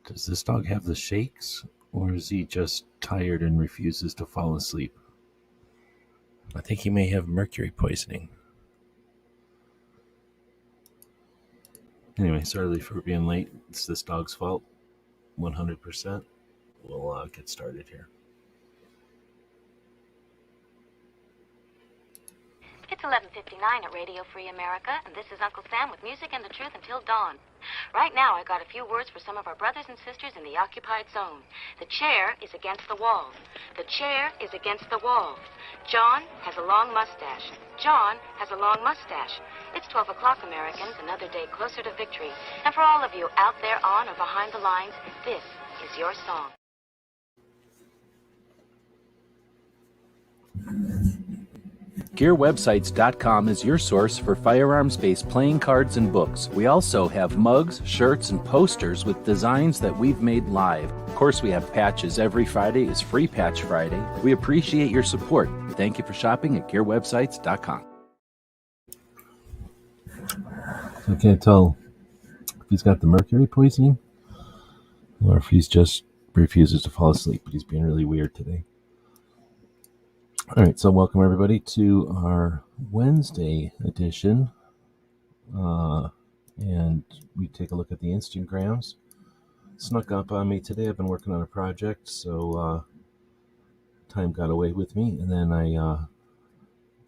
Does this dog have the shakes, or is he just tired and refuses to fall asleep? I think he may have mercury poisoning. Anyway, sorry for being late. It's this dog's fault, 100%. We'll get started here. It's 11:59 at Radio Free America, and this is Uncle Sam with music and the truth until dawn. Right now, I got a few words for some of our brothers and sisters in the occupied zone. The chair is against the wall. The chair is against the wall. John has a long mustache. John has a long mustache. It's 12 o'clock, Americans, another day closer to victory. And for all of you out there on or behind the lines, this is your song. GearWebsites.com is your source for firearms-based playing cards and books. We also have mugs, shirts, and posters with designs that we've made live. Of course, we have patches. Every Friday is Free Patch Friday. We appreciate your support. Thank you for shopping at GearWebsites.com. I can't tell if he's got the mercury poisoning or if he's just refuses to fall asleep, but he's being really weird today. All right, so welcome everybody to our Wednesday edition, and we take a look at the Instagrams. Snuck up on me today. I've been working on a project, so time got away with me, and then I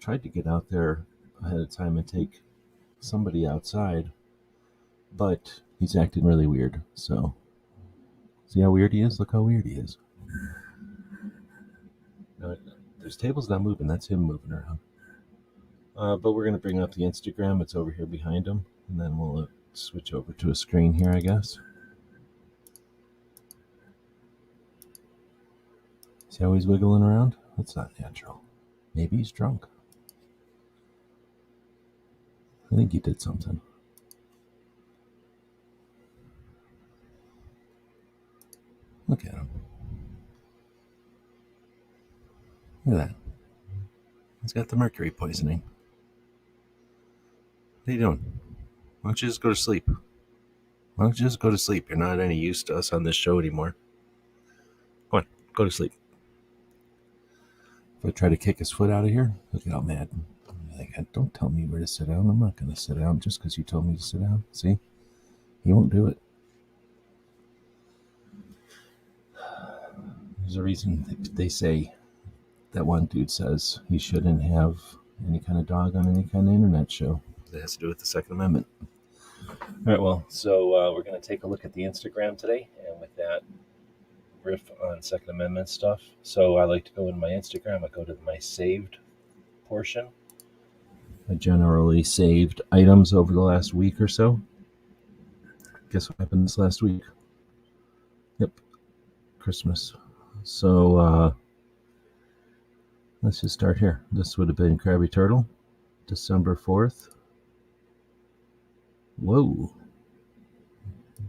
tried to get out there ahead of time and take somebody outside, but he's acting really weird. So see how weird he is? Look how weird he is. There's tables not moving. That's him moving around. But we're going to bring up the Instagram. It's over here behind him. And then we'll switch over to a screen here, I guess. See how he's wiggling around? That's not natural. Maybe he's drunk. I think he did something. Look at him. Look at that. He's got the mercury poisoning. What are you doing? Why don't you just go to sleep? Why don't you just go to sleep? You're not any use to us on this show anymore. Come on, go to sleep. If I try to kick his foot out of here, he'll get all mad. Like, don't tell me where to sit down. I'm not going to sit down just because you told me to sit down. See? He won't do it. There's a reason they say that one dude says he shouldn't have any kind of dog on any kind of internet show. That has to do with the Second Amendment. All right, well, so we're going to take a look at the Instagram today, and with that, riff on Second Amendment stuff. So I like to go into my Instagram. I go to my saved portion. I generally saved items over the last week or so. Guess what happened this last week? Yep, Christmas. So, let's just start here. This would have been Krabby Turtle, December 4th. Whoa.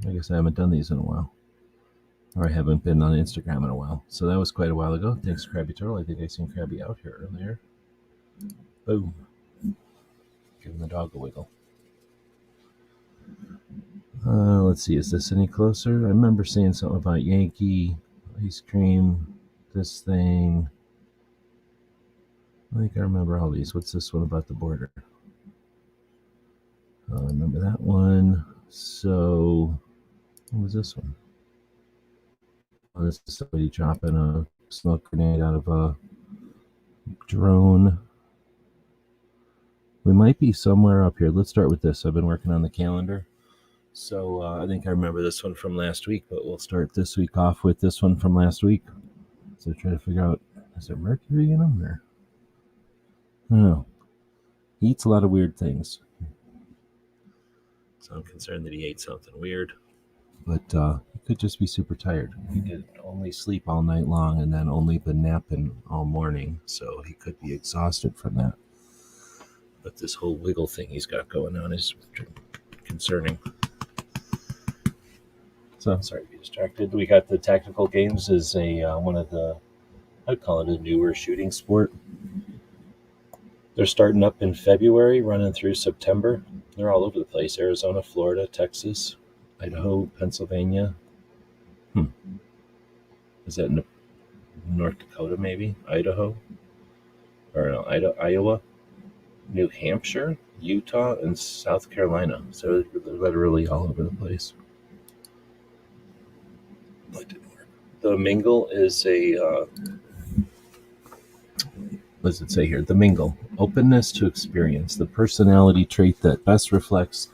I guess I haven't done these in a while. Or I haven't been on Instagram in a while. So that was quite a while ago. Thanks, Krabby Turtle. I think I seen Krabby out here earlier. Boom. Giving the dog a wiggle. Let's see. Is this any closer? I remember saying something about Yankee, ice cream, this thing. I think I remember all these. What's this one about the border? I remember that one. So, what was this one? Oh, this is somebody dropping a smoke grenade out of a drone. We might be somewhere up here. Let's start with this. I've been working on the calendar. So, I think I remember this one from last week, but we'll start this week off with this one from last week. So, try to figure out, is there mercury in them or? I don't know. He eats a lot of weird things. So I'm concerned that he ate something weird. But he could just be super tired. He could only sleep all night long and then only been napping all morning. So he could be exhausted from that. But this whole wiggle thing he's got going on is concerning. So I'm sorry to be distracted. We got the tactical games as one of the, I'd call it a newer shooting sport. They're starting up in February, running through September. They're all over the place. Arizona, Florida, Texas, Idaho, Pennsylvania, Is that North Dakota, maybe? Idaho? Or no, Iowa? New Hampshire? Utah? And South Carolina. So they're literally all over the place. That didn't work. The mingle is a... what does it say here? The mingle. Openness to experience. The personality trait that best reflects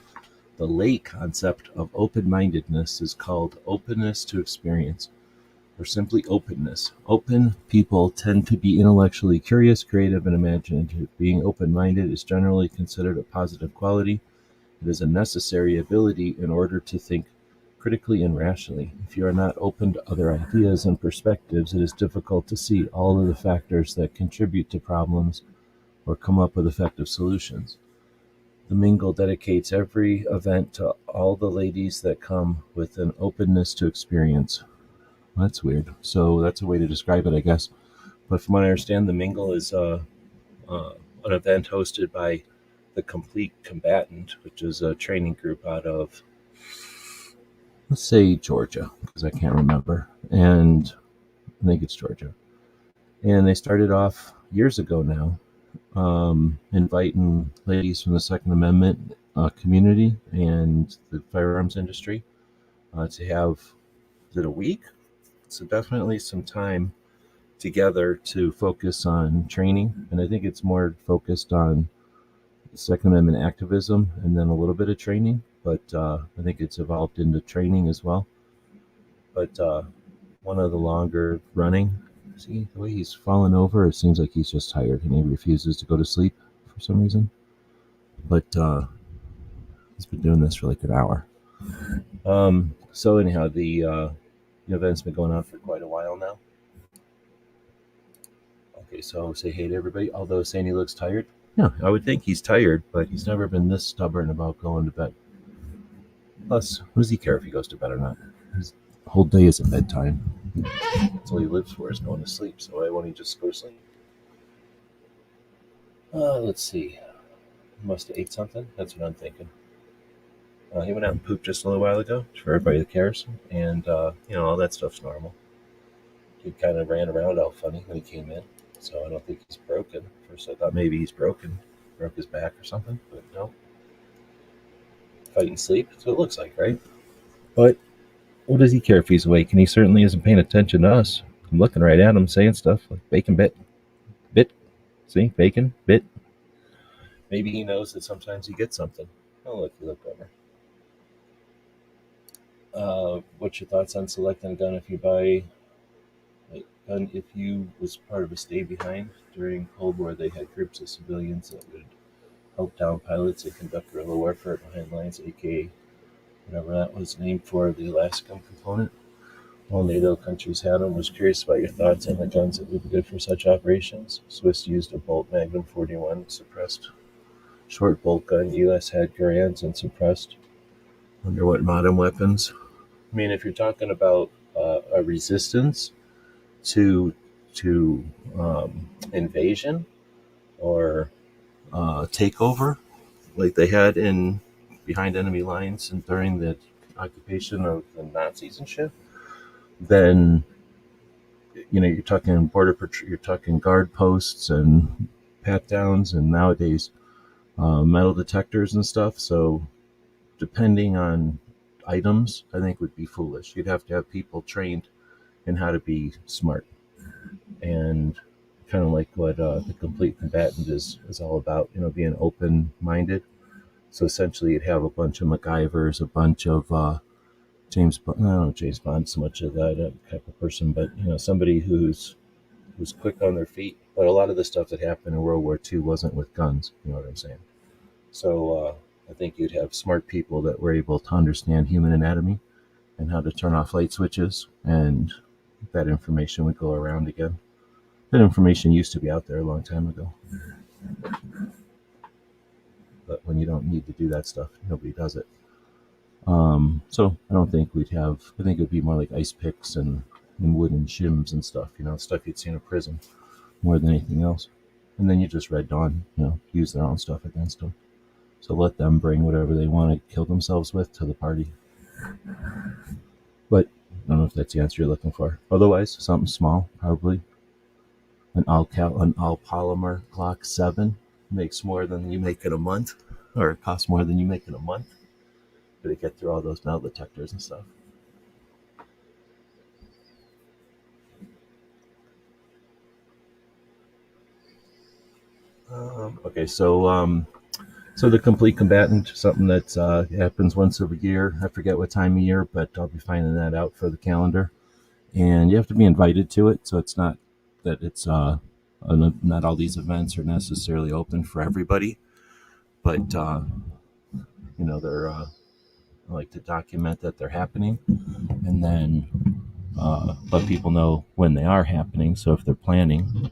the lay concept of open-mindedness is called openness to experience, or simply openness. Open people tend to be intellectually curious, creative, and imaginative. Being open-minded is generally considered a positive quality. It is a necessary ability in order to think critically and rationally. If you are not open to other ideas and perspectives, it is difficult to see all of the factors that contribute to problems or come up with effective solutions. The mingle dedicates every event to all the ladies that come with an openness to experience. That's weird. So that's a way to describe it, I guess. But from what I understand, the mingle is an event hosted by the Complete Combatant, which is a training group out of, let's say, Georgia, because I can't remember. And I think it's Georgia. And they started off years ago now, inviting ladies from the Second Amendment community and the firearms industry to have, is it a week? So definitely some time together to focus on training. And I think it's more focused on Second Amendment activism and then a little bit of training. But I think it's evolved into training as well. But one of the longer running, see the way he's fallen over, it seems like he's just tired and he refuses to go to sleep for some reason. But he's been doing this for like an hour. So anyhow, the event's been going on for quite a while now. Okay, so say hey to everybody. Although saying he looks tired, yeah, I would think he's tired, but he's never been this stubborn about going to bed. Plus, what does he care if he goes to bed or not? His whole day is at bedtime. That's all he lives for, is going to sleep. So why won't he just go to sleep? Let's see. He must have ate something. That's what I'm thinking. He went out and pooped just a little while ago, for everybody that cares. And, all that stuff's normal. He kind of ran around all funny when he came in. So I don't think he's broken. First I thought maybe he's broken. Broke his back or something. But no. Fighting sleep. That's what it looks like, right? But what does he care if he's awake? And he certainly isn't paying attention to us. I'm looking right at him saying stuff like bacon bit. Bit. See? Bacon. Bit. Maybe he knows that sometimes he gets something. Oh, look, you look over. What's your thoughts on selecting a gun if you buy a gun? If you was part of a stay behind during Cold War, they had groups of civilians that would help down pilots and conduct guerrilla warfare behind lines, aka whatever that was named for, the Alaskan component. All NATO countries had them. Was curious about your thoughts on the guns that would be good for such operations. Swiss used a Bolt Magnum 41 suppressed short bolt gun. U.S. had Garands and suppressed. Wonder what modern weapons. I mean, if you're talking about a resistance to invasion or takeover, like they had in behind enemy lines and during the occupation of the Nazis and shit, then you're talking border patrol, you're talking guard posts and pat downs, and nowadays metal detectors and stuff. So depending on items, I think would be foolish. You'd have to have people trained in how to be smart, and kind of like what the Complete Combatant is all about. Being open-minded. So essentially, you'd have a bunch of MacGyvers, a bunch of James Bond. I don't know James Bond so much of that type of person, but somebody who's quick on their feet. But a lot of the stuff that happened in World War II wasn't with guns. You know what I'm saying? So I think you'd have smart people that were able to understand human anatomy and how to turn off light switches, and that information would go around again. That information used to be out there a long time ago. But when you don't need to do that stuff, nobody does it. So I don't think we'd have, I think it would be more like ice picks and wooden shims and stuff, stuff you'd see in a prison more than anything else. And then you just Red Dawn, use their own stuff against them. So let them bring whatever they want to kill themselves with to the party. But I don't know if that's the answer you're looking for. Otherwise, something small, probably. An all polymer Glock 7 makes more than you make in a month, or it costs more than you make in a month. But it get through all those metal detectors and stuff. Okay, so the complete combatant, something that happens once every year. I forget what time of year, but I'll be finding that out for the calendar. And you have to be invited to it, so it's not that it's not all these events are necessarily open for everybody, but they're I like to document that they're happening, and then let people know when they are happening. So if they're planning,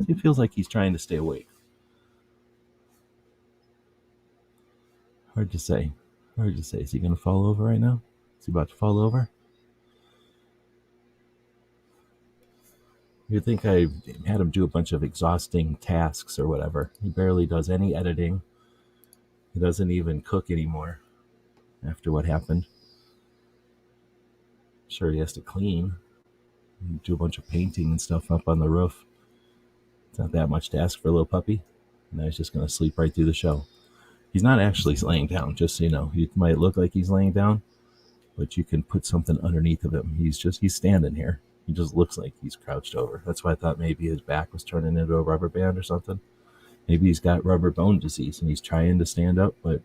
he feels like he's trying to stay awake. Hard to say. Is he going to fall over right now? Is he about to fall over? You'd think I had him do a bunch of exhausting tasks or whatever. He barely does any editing. He doesn't even cook anymore after what happened. Sure, he has to clean and do a bunch of painting and stuff up on the roof. It's not that much to ask for a little puppy. Now he's just going to sleep right through the show. He's not actually laying down, just so you know. He might look like he's laying down, but you can put something underneath of him. He's standing here. He just looks like he's crouched over. That's why I thought maybe his back was turning into a rubber band or something. Maybe he's got rubber bone disease and he's trying to stand up, but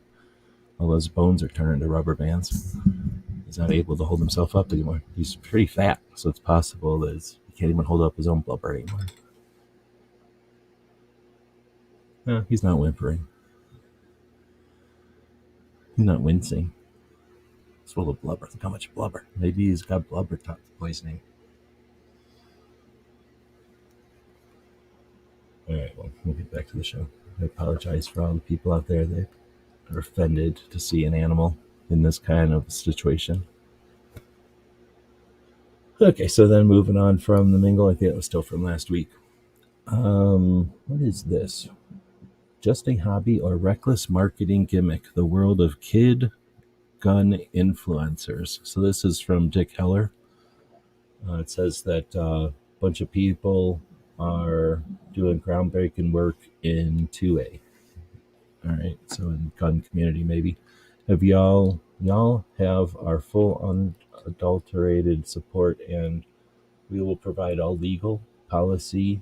all those bones are turning to rubber bands. He's not able to hold himself up anymore. He's pretty fat, so it's possible that he can't even hold up his own blubber anymore. No, he's not whimpering. He's not wincing. It's full of blubber. Look how much blubber. Maybe he's got blubber poisoning. All right, well, we'll get back to the show. I apologize for all the people out there that are offended to see an animal in this kind of situation. Okay, so then moving on from the mingle, I think it was still from last week. What is this? Just a hobby or reckless marketing gimmick, the world of kid gun influencers. So this is from Dick Heller. It says that a bunch of people are doing groundbreaking work in 2A. All right, so in gun community maybe. Have y'all have our full unadulterated support, and we will provide all legal, policy,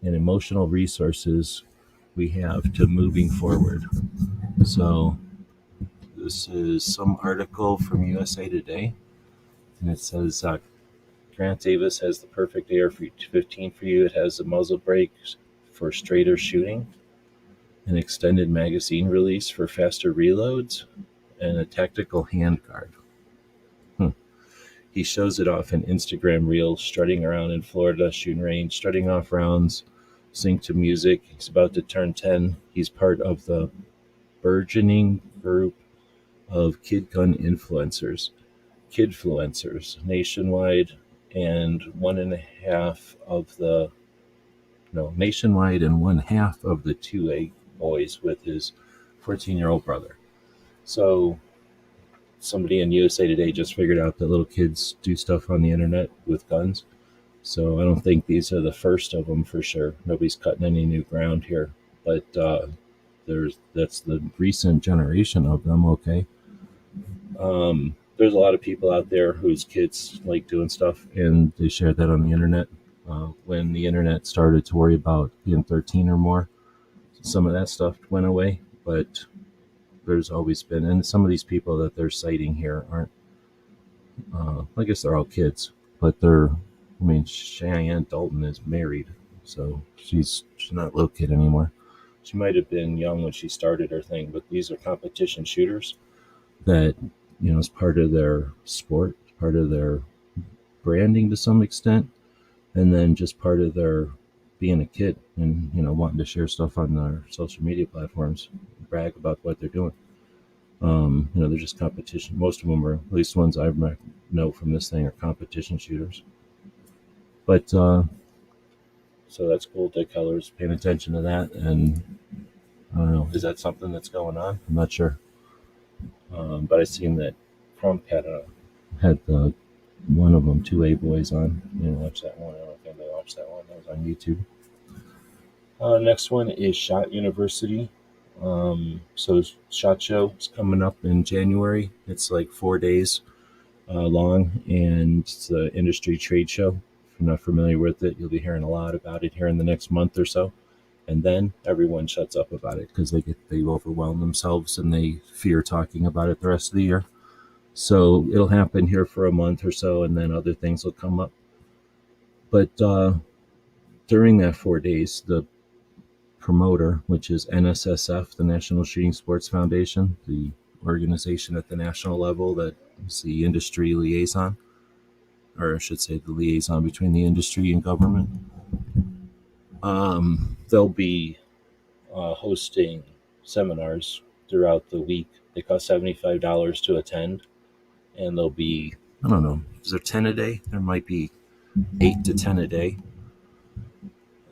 and emotional resources we have to moving forward. So this is some article from USA Today, and it says Grant Davis has the perfect AR-15 for you. It has a muzzle brake for straighter shooting, an extended magazine release for faster reloads, and a tactical handguard. He shows it off in Instagram Reels, strutting around in Florida shooting range, strutting off rounds, sync to music. He's about to turn 10. He's part of the burgeoning group of kid gun influencers, kidfluencers, nationwide, and one half of the 2A boys with his 14-year-old brother. So somebody in USA Today just figured out that little kids do stuff on the internet with guns. So I don't think these are the first of them for sure. Nobody's cutting any new ground here, but that's the recent generation of them. Okay. There's a lot of people out there whose kids like doing stuff, and they shared that on the internet. When the internet started to worry about being 13 or more, some of that stuff went away, but there's always been, and some of these people that they're citing here aren't, I guess they're all kids, but Cheyenne Dalton is married, so she's not a little kid anymore. She might have been young when she started her thing, but these are competition shooters that, is part of their sport, part of their branding to some extent, and then just part of their being a kid and, wanting to share stuff on their social media platforms, brag about what they're doing. They're just competition. Most of them are, at least the ones I know from this thing, are competition shooters. But, so that's cool. Dick Heller's paying attention to that. And I don't know, is that something that's going on? I'm not sure. But I seen that Trump had had one of them, 2A Boys, on. You didn't watch that one. I don't know if anybody watched that one. That was on YouTube. Next one is Shot University. So SHOT Show is coming up in January. It's like 4 days long, and it's an industry trade show. If you're not familiar with it, you'll be hearing a lot about it here in the next month or so. And then everyone shuts up about it because they overwhelm themselves and they fear talking about it the rest of the year. So it'll happen here for a month or so, and then other things will come up. But during that 4 days, the promoter, which is NSSF, the National Shooting Sports Foundation, the organization at the national level that is the industry liaison, or I should say the liaison between the industry and government. They'll be hosting seminars throughout the week. They cost $75 to attend, and there'll be, I don't know, is there 10 a day? There might be 8 to 10 a day.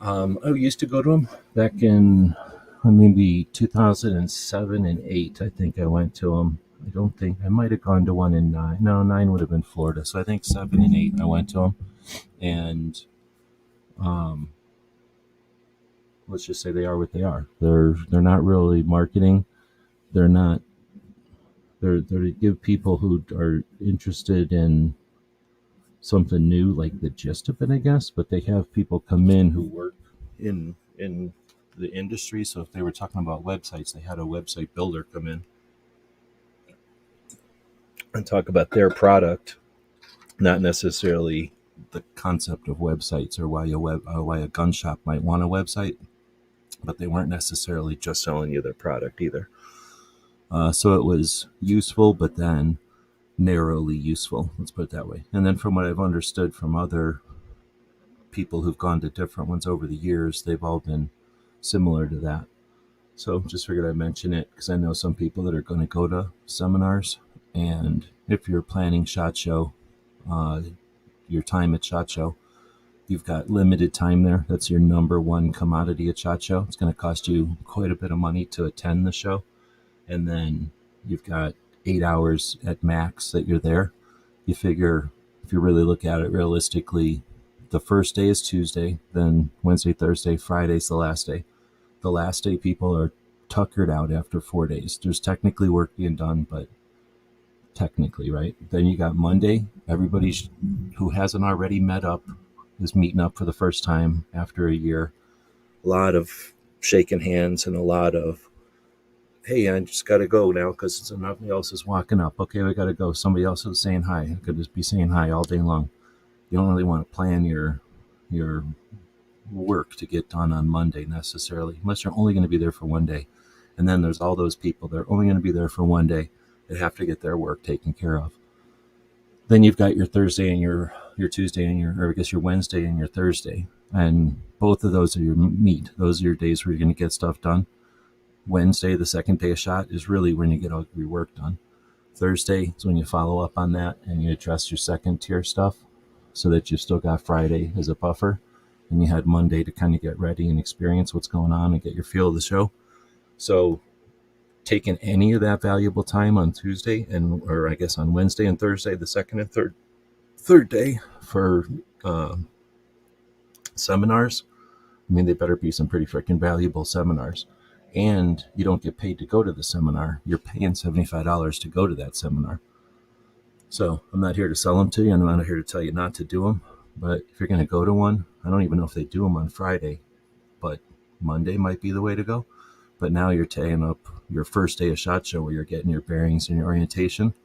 I used to go to them back in maybe 2007 and 8. I think I went to them. I don't think I might have gone to one in 9. No, 9 would have been Florida. So I think 7 and 8 I went to them. And let's just say they are what they are. They're not really marketing. They're to give people who are interested in something new, like the gist of it, I guess. But they have people come in who work in the industry. So if they were talking about websites, they had a website builder come in and talk about their product, not necessarily the concept of websites or why a gun shop might want a website, but they weren't necessarily just selling you their product either. So it was useful, but then narrowly useful, let's put it that way. And then from what I've understood from other people who've gone to different ones over the years, they've all been similar to that. So just figured I'd mention it because I know some people that are going to go to seminars. And if you're planning SHOT Show, your time at SHOT Show, you've got limited time there. That's your number one commodity at SHOT Show. It's going to cost you quite a bit of money to attend the show. And then you've got 8 hours at max that you're there. You figure if you really look at it realistically, the first day is Tuesday, then Wednesday, Thursday, Friday's the last day. The last day people are tuckered out after 4 days. There's technically work being done, but technically, right? Then you got Monday. Everybody who hasn't already met up is meeting up for the first time after a year. A lot of shaking hands and a lot of, hey, I just got to go now because somebody else is walking up. Okay, we got to go. Somebody else is saying hi. I could just be saying hi all day long. You don't really want to plan your work to get done on Monday necessarily, unless you're only going to be there for 1 day. And then there's all those people that are only going to be there for 1 day that have to get their work taken care of. Then you've got your Thursday and your Tuesday and your Wednesday and your Thursday. And both of those are your meat. Those are your days where you're going to get stuff done. Wednesday, the second day of SHOT, is really when you get all your work done. Thursday is when you follow up on that and you address your second tier stuff so that you've still got Friday as a buffer. And you had Monday to kind of get ready and experience what's going on and get your feel of the show. So taking any of that valuable time on Tuesday or I guess on Wednesday and Thursday, the second and third day for seminars, I mean, they better be some pretty freaking valuable seminars. And you don't get paid to go to the seminar. You're paying $75 to go to that seminar. So I'm not here to sell them to you, and I'm not here to tell you not to do them. But if you're going to go to one, I don't even know if they do them on Friday, but Monday might be the way to go. But now you're taking up your first day of SHOT Show where you're getting your bearings and your orientation,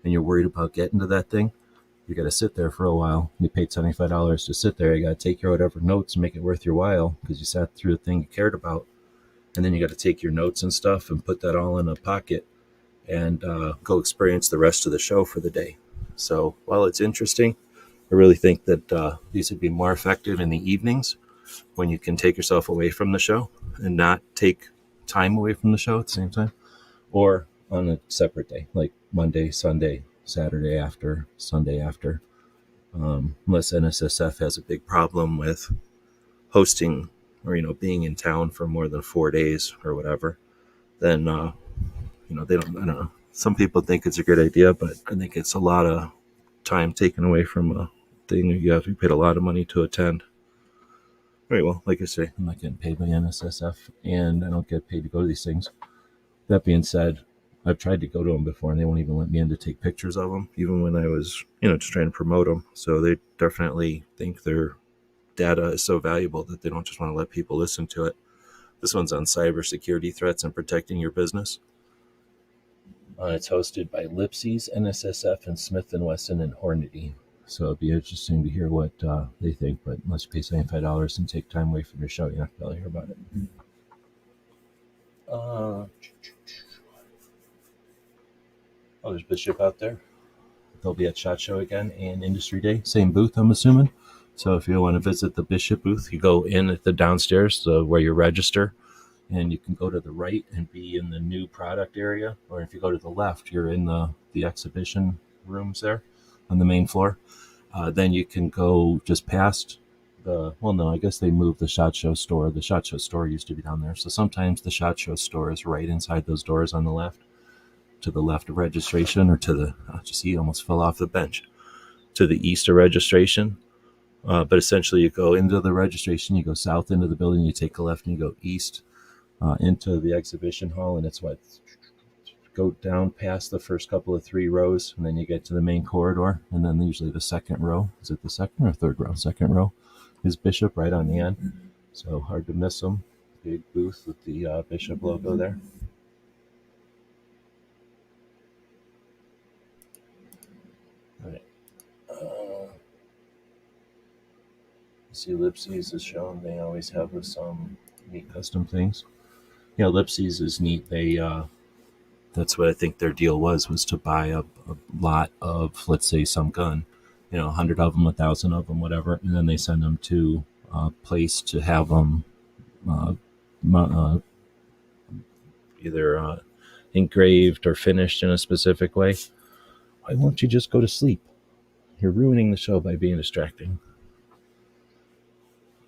and you're worried about getting to that thing. You got to sit there for a while. You paid $75 to sit there. You got to take your whatever notes and make it worth your while because you sat through the thing you cared about. And then you got to take your notes and stuff and put that all in a pocket and go experience the rest of the show for the day. So while it's interesting, I really think that these would be more effective in the evenings when you can take yourself away from the show and not take time away from the show at the same time, or on a separate day, like Monday, Sunday, Saturday after, Sunday after, unless NSSF has a big problem with hosting or, being in town for more than 4 days or whatever, then, they don't, I don't know. Some people think it's a good idea, but I think it's a lot of time taken away from a thing you paid a lot of money to attend. All right, well, like I say, I'm not getting paid by NSSF, and I don't get paid to go to these things. That being said, I've tried to go to them before, and they won't even let me in to take pictures of them, even when I was, just trying to promote them. So they definitely think their data is so valuable that they don't just want to let people listen to it. This one's on cybersecurity threats and protecting your business. It's hosted by Lipsy's, NSSF, and Smith & Wesson and Hornady. So it'd be interesting to hear what they think, but unless you pay $75 and take time away from your show, you're not going to hear about it. There's Bishop out there. They'll be at SHOT Show again and Industry Day. Same booth, I'm assuming. So if you want to visit the Bishop booth, you go in at the downstairs where you register, and you can go to the right and be in the new product area. Or if you go to the left, you're in the exhibition rooms there on the main floor. Then you can go just past I guess they moved the SHOT Show store. The SHOT Show store used to be down there. So sometimes the SHOT Show store is right inside those doors on the left, to the left of registration, or to the, he almost fell off the bench, to the east of registration. But essentially you go into the registration, you go south into the building, you take a left and you go east into the exhibition hall, and it's go down past the first couple of 3 rows, and then you get to the main corridor, and then usually the second row, is it the second or third row? Second row is Bishop right on the end, so hard to miss them. Big booth with the Bishop logo there. All right. See, Lipsy's is shown. They always have some neat custom things. Yeah, Lipsy's is neat. They that's what I think their deal was to buy a lot of, let's say, some gun, 100 of them, 1,000 of them, whatever, and then they send them to a place to have them either engraved or finished in a specific way. Why won't you just go to sleep? You're ruining the show by being distracting.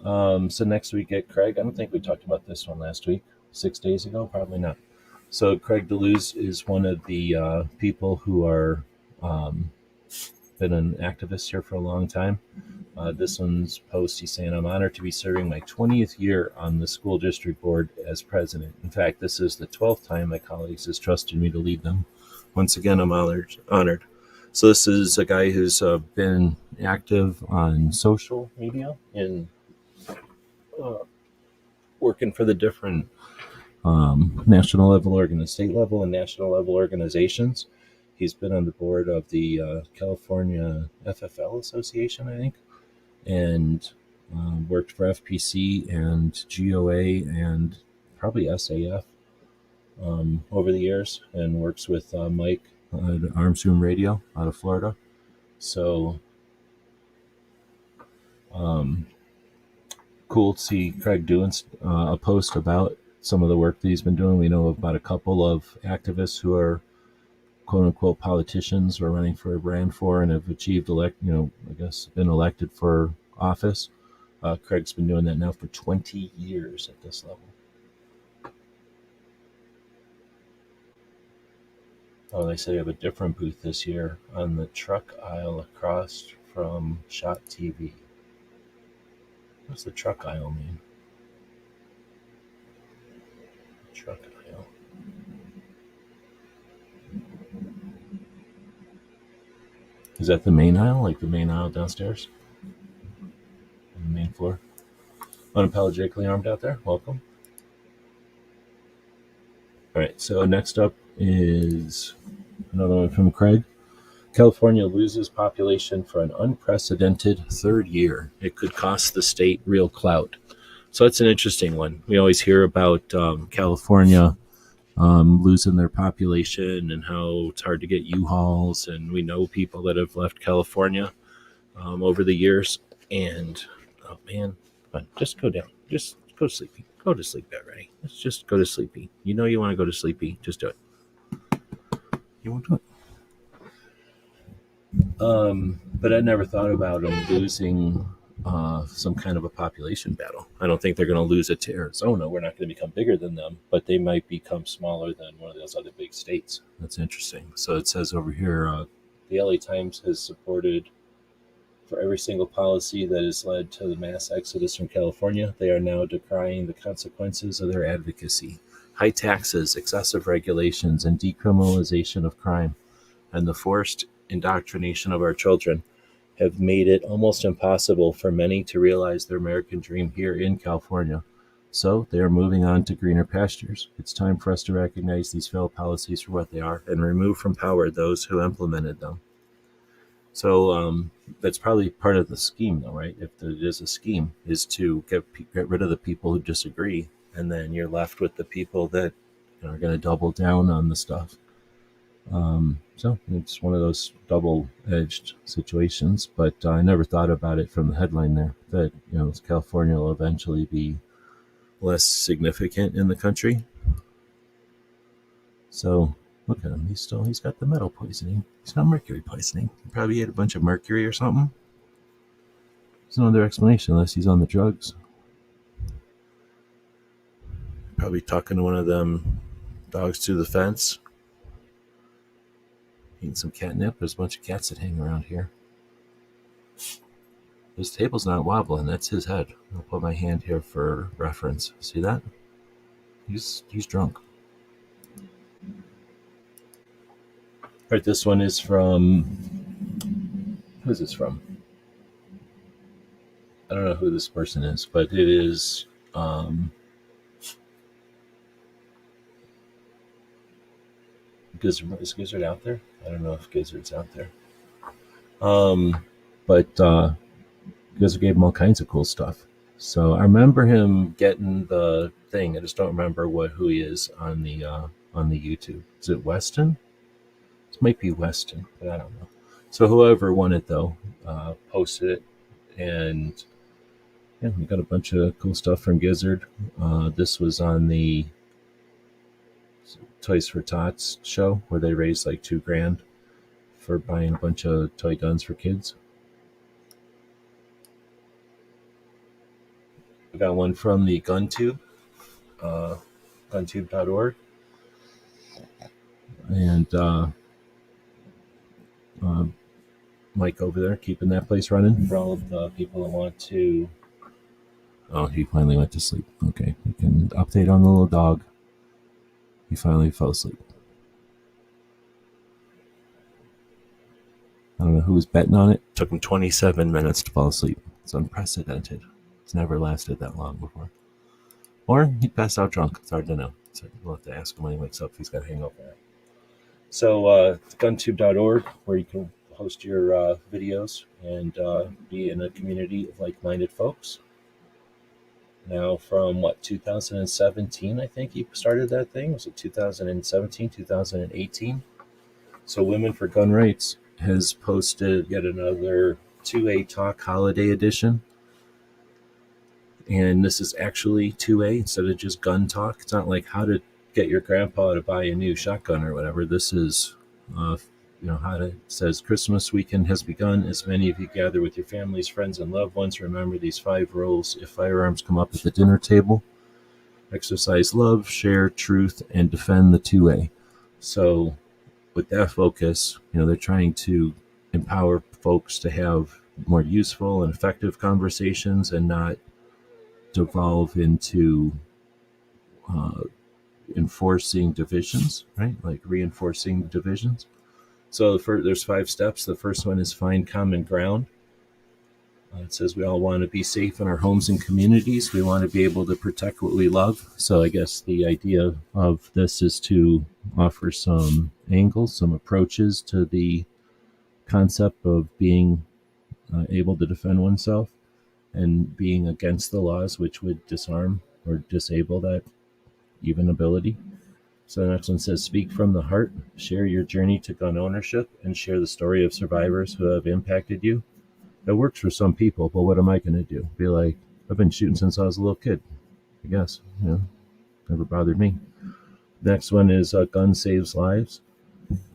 So next we get Craig. I don't think we talked about this one last week. 6 days ago? Probably not. So Craig DeLuz is one of the people who are been an activist here for a long time. This one's post, he's saying, "I'm honored to be serving my 20th year on the school district board as president. In fact, this is the 12th time my colleagues has trusted me to lead them. Once again, I'm honored. So this is a guy who's been active on social media and working for the different national level, state level, and national level organizations. He's been on the board of the California FFL Association, I think, and worked for FPC and GOA and probably SAF over the years, and works with Mike at Arms Room Radio out of Florida. So cool to see Craig doing a post about some of the work that he's been doing. We know about a couple of activists who are quote unquote politicians or running for a brand for and have achieved been elected for office. Craig's been doing that now for 20 years at this level. Oh, they say they have a different booth this year on the truck aisle across from SHOT TV. What's the truck aisle mean? Truck aisle. Is that the main aisle? Like the main aisle downstairs? On the main floor? Unapologetically armed out there. Welcome. All right, so next up is another one from Craig. California loses population for an unprecedented third year. It could cost the state real clout. So that's an interesting one. We always hear about California losing their population and how it's hard to get U-Hauls. And we know people that have left California over the years. And, oh man, just go down. Just go to sleepy. Go to sleep already. Let's just go to sleepy. You know you want to go to sleepy. Just do it. You won't do it. But I never thought about them losing some kind of a population battle. I don't think they're going to lose it to Arizona. We're not going to become bigger than them, but they might become smaller than one of those other big states. That's interesting. So it says over here, the LA Times has supported for every single policy that has led to the mass exodus from California. They are now decrying the consequences of their advocacy. High taxes, excessive regulations, and decriminalization of crime, and the forced indoctrination of our children have made it almost impossible for many to realize their American dream here in California. So they are moving on to greener pastures. It's time for us to recognize these failed policies for what they are and remove from power those who implemented them. So that's probably part of the scheme, though, right? If there is a scheme, is to get rid of the people who disagree, and then you're left with the people that are going to double down on the stuff. So it's one of those double-edged situations, but I never thought about it from the headline there, that California will eventually be less significant in the country. So look at him, he's got the metal poisoning. He's got mercury poisoning. He probably ate a bunch of mercury or something. There's no other explanation unless he's on the drugs. Probably talking to one of them dogs through the fence. Eating some catnip. There's a bunch of cats that hang around here. His table's not wobbling. That's his head. I'll put my hand here for reference. See that? He's drunk. All right, this one is from... Who is this from? I don't know who this person is, but it is... Is Gizzard out there? I don't know if Gizzard's out there. But Gizzard gave him all kinds of cool stuff. So I remember him getting the thing. I just don't remember who he is on the YouTube. Is it Weston? This might be Weston, but I don't know. So whoever won it, though, posted it. And yeah, we got a bunch of cool stuff from Gizzard. This was on the Toys for Tots show where they raised like $2,000 for buying a bunch of toy guns for kids. I got one from the GunTube, guntube.org, and Mike over there keeping that place running for all of the people that want to. Oh, he finally went to sleep. Okay, we can update on the little dog. He finally fell asleep. I don't know who was betting on it. Took him 27 minutes to fall asleep. It's unprecedented. It's never lasted that long before. Or he passed out drunk. It's hard to know. So we'll have to ask him when he wakes up if he's got a hangover. So guntube.org, where you can host your videos and be in a community of like-minded folks. Now from 2017, I think he started that thing. Was it 2017, 2018? So Women for Gun Rights has posted yet another 2A Talk Holiday Edition. And this is actually 2A instead of just gun talk. It's not like how to get your grandpa to buy a new shotgun or whatever. This is, it says Christmas weekend has begun. As many of you gather with your families, friends, and loved ones, remember these 5 rules. If firearms come up at the dinner table, exercise love, share truth, and defend the 2A. So with that focus, they're trying to empower folks to have more useful and effective conversations and not devolve into enforcing divisions, right? Like reinforcing divisions. So there's 5 steps. The first one is find common ground. It says we all want to be safe in our homes and communities. We want to be able to protect what we love. So I guess the idea of this is to offer some angles, some approaches to the concept of being able to defend oneself and being against the laws which would disarm or disable that even ability. So the next one says, speak from the heart, share your journey to gun ownership, and share the story of survivors who have impacted you. That works for some people, but what am I going to do? Be like, I've been shooting since I was a little kid, I guess. Never bothered me. Next one is gun saves lives.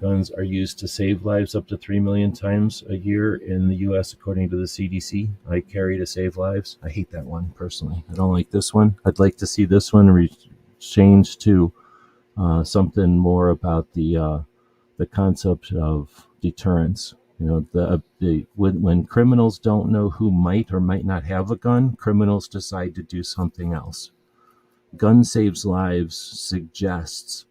Guns are used to save lives up to 3 million times a year in the U.S., according to the CDC. I carry to save lives. I hate that one, personally. I don't like this one. I'd like to see this one changed to something more about the concept of deterrence. When criminals don't know who might or might not have a gun, criminals decide to do something else. Gun Saves Lives suggests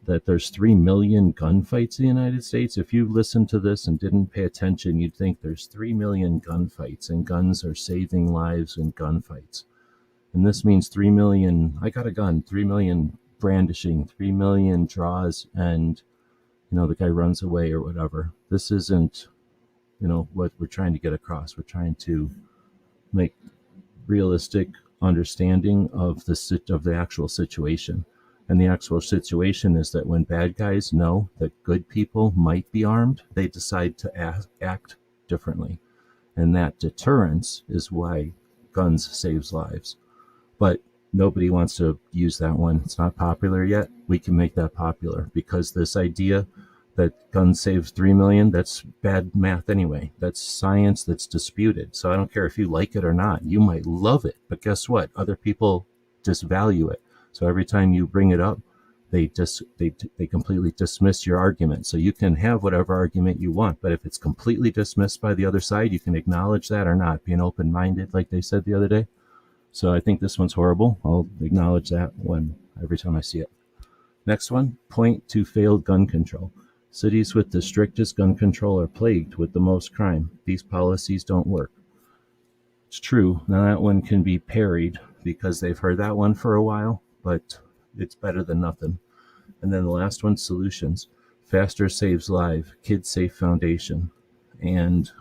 that there's 3 million gunfights in the United States. If you listened to this and didn't pay attention, you'd think there's 3 million gunfights, and guns are saving lives in gunfights. And this means 3 million, I got a gun, 3 million brandishing, 3 million draws, and, the guy runs away or whatever. This isn't, what we're trying to get across. We're trying to make realistic understanding of the actual situation. And the actual situation is that when bad guys know that good people might be armed, they decide to act differently. And that deterrence is why guns saves lives. But nobody wants to use that one. It's not popular yet. We can make that popular, because this idea that guns saves 3 million, that's bad math anyway. That's science that's disputed. So I don't care if you like it or not. You might love it, but guess what? Other people disvalue it. So every time you bring it up, they completely dismiss your argument. So you can have whatever argument you want, but if it's completely dismissed by the other side, you can acknowledge that or not. Being open-minded, like they said the other day. So I think this one's horrible. I'll acknowledge that every time I see it. Next one, point to failed gun control. Cities with the strictest gun control are plagued with the most crime. These policies don't work. It's true. Now that one can be parried because they've heard that one for a while, but it's better than nothing. And then the last one, solutions. Faster saves life, Kids Safe Foundation. And,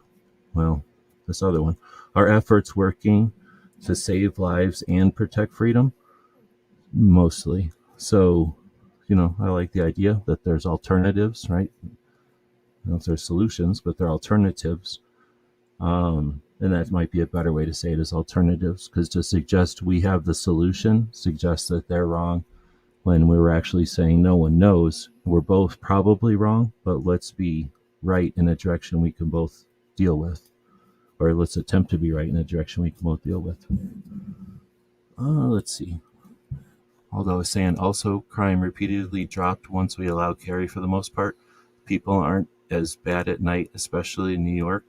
this other one. Our efforts working to save lives and protect freedom? Mostly. So, I like the idea that there's alternatives, right? If there's solutions, but they're alternatives. And that might be a better way to say it, is alternatives, because to suggest we have the solution suggests that they're wrong, when we were actually saying no one knows. We're both probably wrong, but let's be right in a direction we can both deal with. Or let's attempt to be right in a direction we can both deal with. Let's see. Although I was saying also, crime repeatedly dropped once we allow carry for the most part. People aren't as bad at night, especially in New York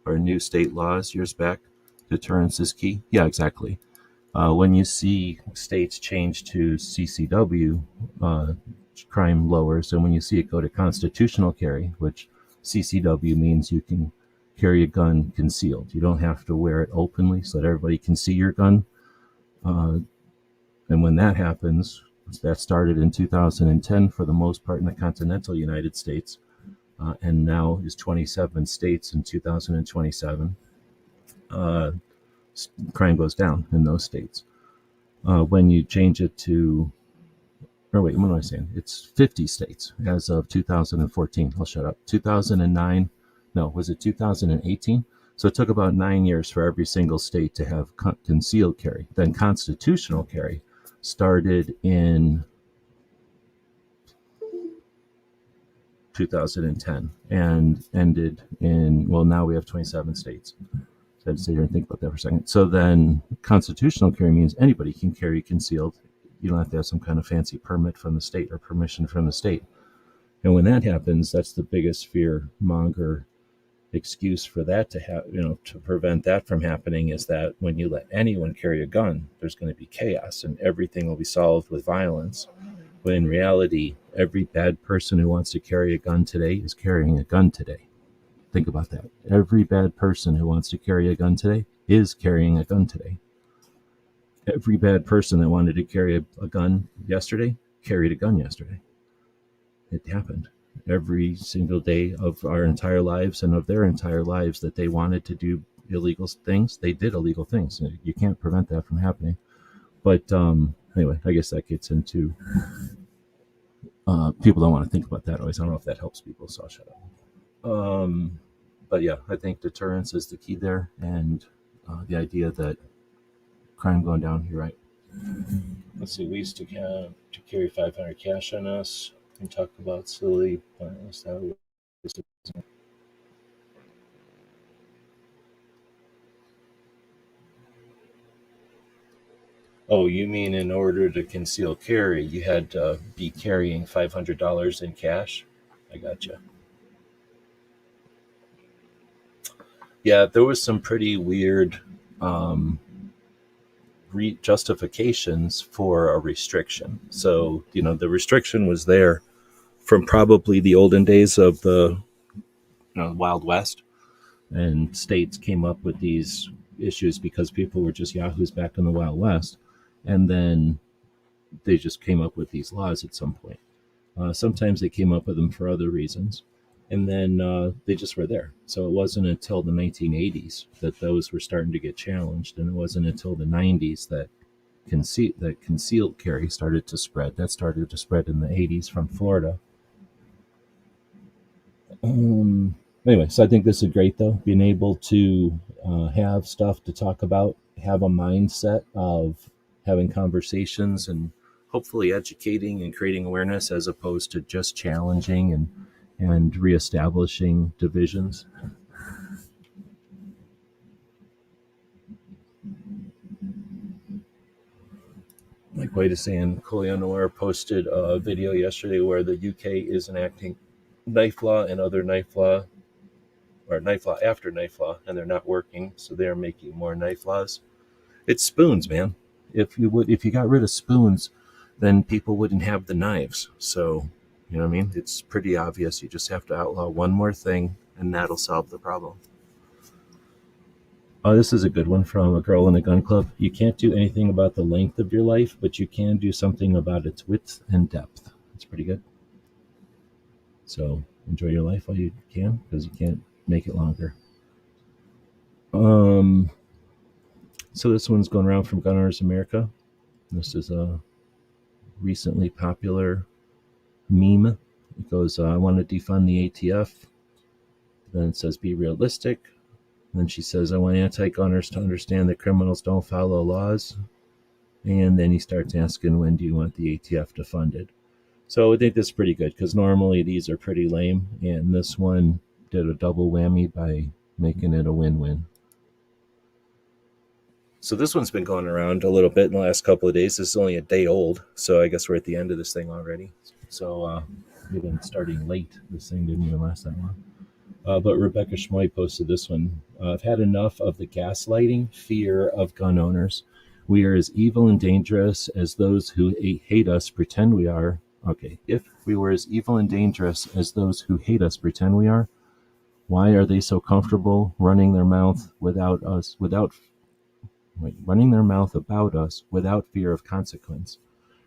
or new state laws years back. Deterrence is key. Yeah, exactly. When you see states change to CCW, crime lowers. And when you see it go to constitutional carry, which CCW means you can carry a gun concealed. You don't have to wear it openly so that everybody can see your gun. And when that happens, that started in 2010 for the most part in the continental United States, and now is 27 states in 2027. Crime goes down in those states. When you change it to, what am I saying? It's 50 states as of 2014. I'll shut up. 2009, no, was it 2018? So it took about 9 years for every single state to have concealed carry. Then constitutional carry started in 2010 and ended in, now we have 27 states. So I had to sit here and think about that for a second. So then constitutional carry means anybody can carry concealed. You don't have to have some kind of fancy permit from the state or permission from the state. And when that happens, that's the biggest fear monger excuse for that to have, to prevent that from happening, is that when you let anyone carry a gun, there's going to be chaos and everything will be solved with violence. When in reality, every bad person who wants to carry a gun today is carrying a gun today. Think about that. Every bad person who wants to carry a gun today is carrying a gun today. Every bad person that wanted to carry a gun yesterday carried a gun yesterday. It happened. Every single day of our entire lives and of their entire lives that they wanted to do illegal things, they did illegal things. You can't prevent that from happening. But anyway, I guess that gets into people don't want to think about that always. I don't know if that helps people, so I'll shut up. But yeah, I think deterrence is the key there, and the idea that crime going down, you're right. Let's see, we used to carry 500 cash on us and talk about silly pointless. Oh, you mean in order to conceal carry, you had to be carrying $500 in cash? I gotcha. Yeah, there was some pretty weird justifications for a restriction. So, the restriction was there from probably the olden days of the Wild West, and states came up with these issues because people were just yahoos back in the Wild West, and then they just came up with these laws at some point. Sometimes they came up with them for other reasons, and then they just were there. So it wasn't until the 1980s that those were starting to get challenged, and it wasn't until the 90s that concealed carry started to spread. That started to spread in the 80s from Florida. Anyway, so I think this is great, though, being able to have stuff to talk about, have a mindset of having conversations and hopefully educating and creating awareness, as opposed to just challenging and reestablishing divisions. Like White is saying, Coleonor posted a video yesterday where the UK is enacting knife law and other knife law, or knife law after knife law, and they're not working, so they're making more knife laws. It's spoons, man. If you got rid of spoons, then people wouldn't have the knives. So, you know what I mean? It's pretty obvious. You just have to outlaw one more thing, and that'll solve the problem. Oh, this is a good one from a girl in a gun club. You can't do anything about the length of your life, but you can do something about its width and depth. It's pretty good. So enjoy your life while you can, because you can't make it longer. So this one's going around from Gun Owners America. This is a recently popular meme. It goes, I want to defund the ATF. Then it says, be realistic. And then she says, I want anti-gunners to understand that criminals don't follow laws. And then he starts asking, when do you want the ATF defunded? So I think that's pretty good, because normally these are pretty lame. And this one did a double whammy by making it a win-win. So this one's been going around a little bit in the last couple of days. This is only a day old, so I guess we're at the end of this thing already. So we've been starting late. This thing didn't even last that long. But Rebecca Schmoy posted this one. I've had enough of the gaslighting fear of gun owners. We are as evil and dangerous as those who hate us pretend we are. Okay, if we were as evil and dangerous as those who hate us pretend we are, why are they so comfortable running their mouth about us without fear of consequence?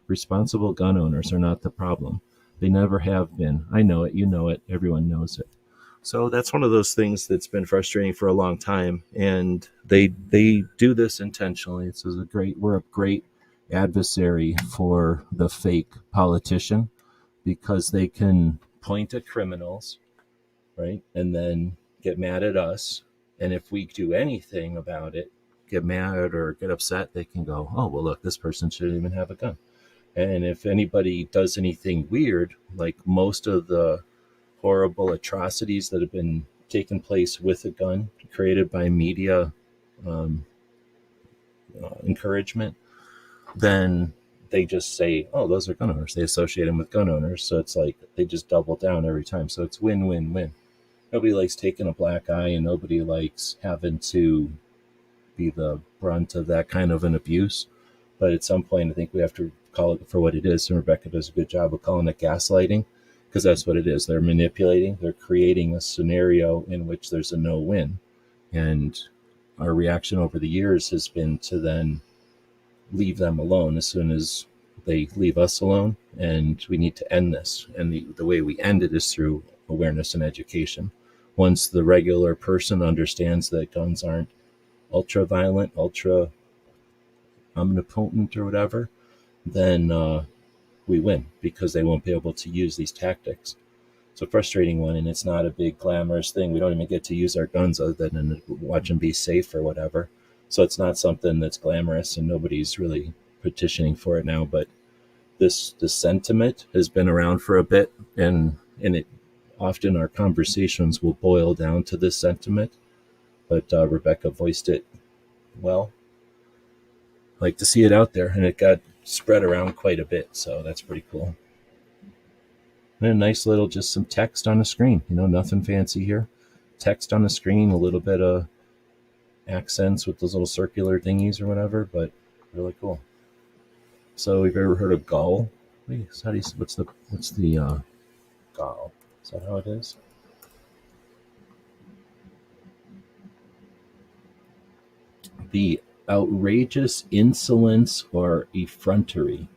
Responsible gun owners are not the problem. They never have been. I know it, you know it, everyone knows it. So that's one of those things that's been frustrating for a long time, and they do this intentionally. We're a great adversary for the fake politician, because they can point at criminals, right, and then get mad at us. And if we do anything about it, get mad or get upset, they can go, oh, well, look, this person shouldn't even have a gun. And if anybody does anything weird, like most of the horrible atrocities that have been taking place with a gun, created by media encouragement, then they just say, oh, those are gun owners. They associate them with gun owners. So it's like they just double down every time. So it's win, win, win. Nobody likes taking a black eye, and nobody likes having to be the brunt of that kind of an abuse. But at some point, I think we have to call it for what it is. And Rebecca does a good job of calling it gaslighting, because that's what it is. They're manipulating. They're creating a scenario in which there's a no-win. And our reaction over the years has been to then leave them alone as soon as they leave us alone. And we need to end this. And the way we end it is through awareness and education. Once the regular person understands that guns aren't ultra violent, ultra omnipotent or whatever, then we win, because they won't be able to use these tactics. It's a frustrating one, and it's not a big glamorous thing. We don't even get to use our guns other than watch them be safe or whatever. So it's not something that's glamorous, and nobody's really petitioning for it now. But this sentiment has been around for a bit, and it often our conversations will boil down to this sentiment. But Rebecca voiced it well. I like to see it out there, and it got spread around quite a bit, so that's pretty cool. And a nice little, just some text on the screen, nothing fancy here. text on the screen, a little bit of accents with those little circular thingies or whatever, but really cool. So, have you ever heard of gull? What's the gull? Is that how it is? The outrageous insolence or effrontery.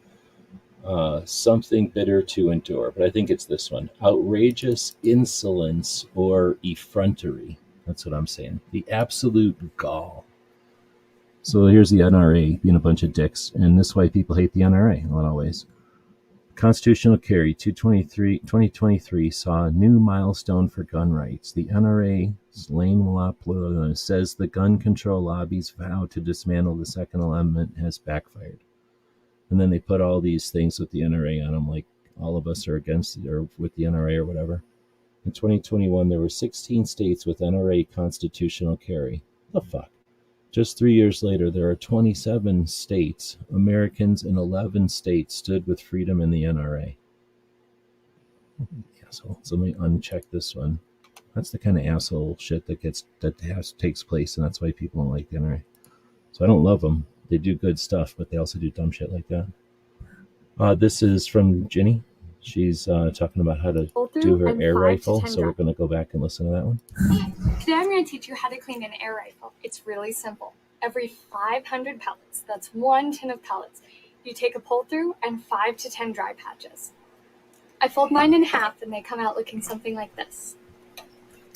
Something bitter to endure, but I think it's this one. Outrageous insolence or effrontery. That's what I'm saying. The absolute gall. So here's the NRA being a bunch of dicks, and this is why people hate the NRA in a lot of ways. Constitutional carry 2023 saw a new milestone for gun rights. The NRA says the gun control lobby's vow to dismantle the Second Amendment has backfired. And then they put all these things with the NRA on them, like all of us are against it or with the NRA or whatever. In 2021, there were 16 states with NRA constitutional carry. The fuck? Just 3 years later, there are 27 states. Americans in 11 states stood with freedom in the NRA. Asshole. So let me uncheck this one. That's the kind of asshole shit that takes place, and that's why people don't like the NRA. So I don't love them. They do good stuff, but they also do dumb shit like that. This is from Ginny. She's talking about how to do her air rifle, so we're going to go back and listen to that one. Today I'm going to teach you how to clean an air rifle. It's really simple. Every 500 pellets, that's 1 tin of pellets, you take a pull through and 5 to 10 dry patches. I fold mine in half and they come out looking something like this.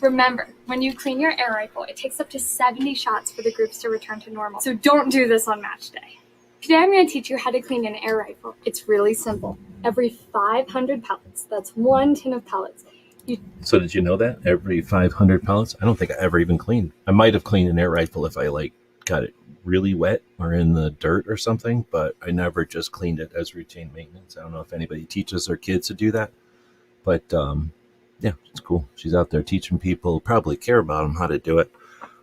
Remember, when you clean your air rifle, it takes up to 70 shots for the groups to return to normal, so don't do this on match day. Today I'm going to teach you how to clean an air rifle. It's really simple. Every 500 pellets, that's 1 tin of pellets. So did you know that? Every 500 pellets? I don't think I ever even cleaned. I might have cleaned an air rifle if I got it really wet or in the dirt or something, but I never just cleaned it as routine maintenance. I don't know if anybody teaches their kids to do that, but yeah, it's cool. She's out there teaching people who probably care about them how to do it,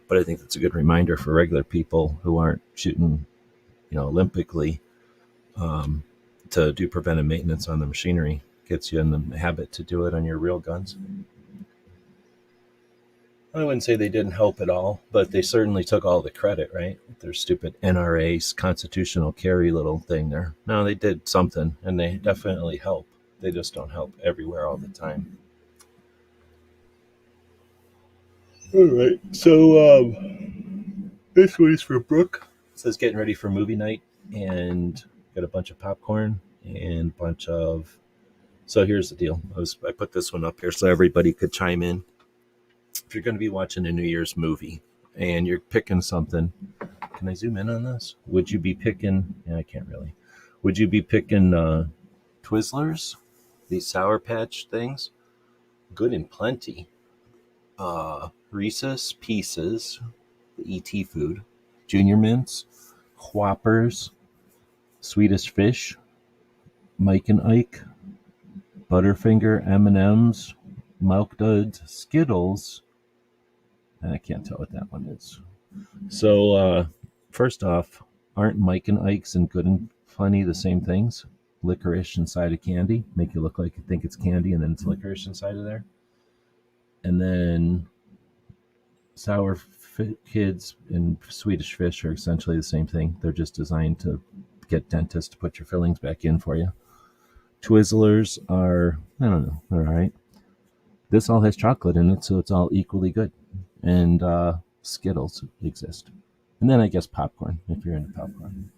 but I think that's a good reminder for regular people who aren't shooting Olympically, to do preventive maintenance on the machinery. Gets you in the habit to do it on your real guns. I wouldn't say they didn't help at all, but they certainly took all the credit, right? Their stupid NRA's constitutional carry little thing there. No, they did something, and they definitely help. They just don't help everywhere all the time. All right, so this one is for Brooke. It says getting ready for movie night and got a bunch of popcorn and a bunch of... So here's the deal. I put this one up here so everybody could chime in. If you're going to be watching a New Year's movie and you're picking something, can I zoom in on this? Would you be picking... Yeah, I can't really. Would you be picking Twizzlers? These Sour Patch things? Good and plenty. Reese's Pieces, the ET food, Junior Mints, Whoppers, Swedish Fish, Mike and Ike, Butterfinger, M&M's, Milk Duds, Skittles, and I can't tell what that one is. So, first off, aren't Mike and Ike's and Good and Plenty the same things? Licorice inside of candy, make you look like you think it's candy and then it's licorice inside of there. And then Sour Kids and Swedish Fish are essentially the same thing. They're just designed to get dentists to put your fillings back in for you. Twizzlers are, I don't know, they're all right. This all has chocolate in it, so it's all equally good. And Skittles exist. And then I guess popcorn, if you're into popcorn.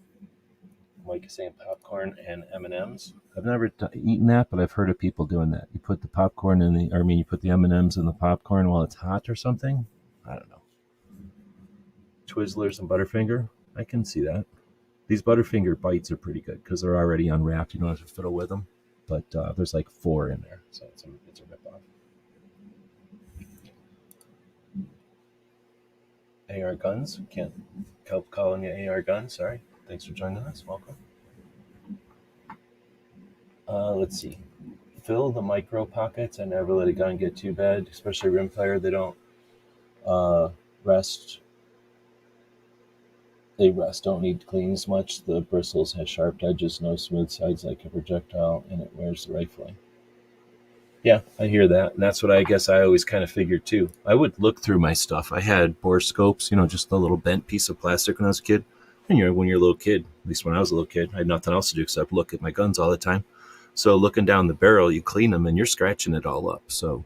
Like you're saying, popcorn and M&Ms. I've never eaten that, but I've heard of people doing that. You put the popcorn you put the M&Ms in the popcorn while it's hot or something. I don't know. Twizzlers and Butterfinger, I can see that. These Butterfinger bites are pretty good because they're already unwrapped. You don't have to fiddle with them. But there's like 4 in there, so it's a ripoff. AR guns. Can't help calling you AR guns. Sorry. Thanks for joining us. Welcome. Let's see. Fill the micro pockets. I never let a gun get too bad, especially rimfire. They don't rest. They rest. Don't need to clean as much. The bristles has sharp edges, no smooth sides like a projectile, and it wears the rifling. Yeah, I hear that. And that's what I guess I always kind of figured too. I would look through my stuff. I had borescopes, just a little bent piece of plastic when I was a kid. And when you're a little kid, at least when I was a little kid, I had nothing else to do except look at my guns all the time. So looking down the barrel, you clean them and you're scratching it all up. So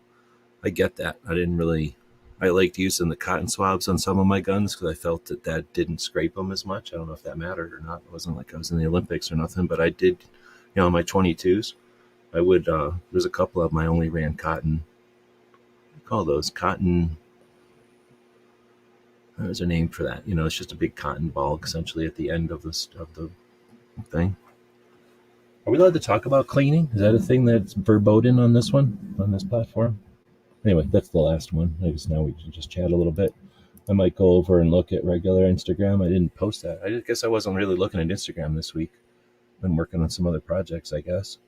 I get that. I liked using the cotton swabs on some of my guns because I felt that didn't scrape them as much. I don't know if that mattered or not. It wasn't like I was in the Olympics or nothing, but I did, my 22s. I would, there's a couple of them I only ran cotton. I call those cotton. There's a name for that. It's just a big cotton ball essentially at the end of the thing. Are we allowed to talk about cleaning? Is that a thing that's verboten on this platform? Anyway, that's the last one. I guess now we can just chat a little bit. I might go over and look at regular Instagram. I didn't post that. I guess I wasn't really looking at Instagram this week. Been working on some other projects, I guess.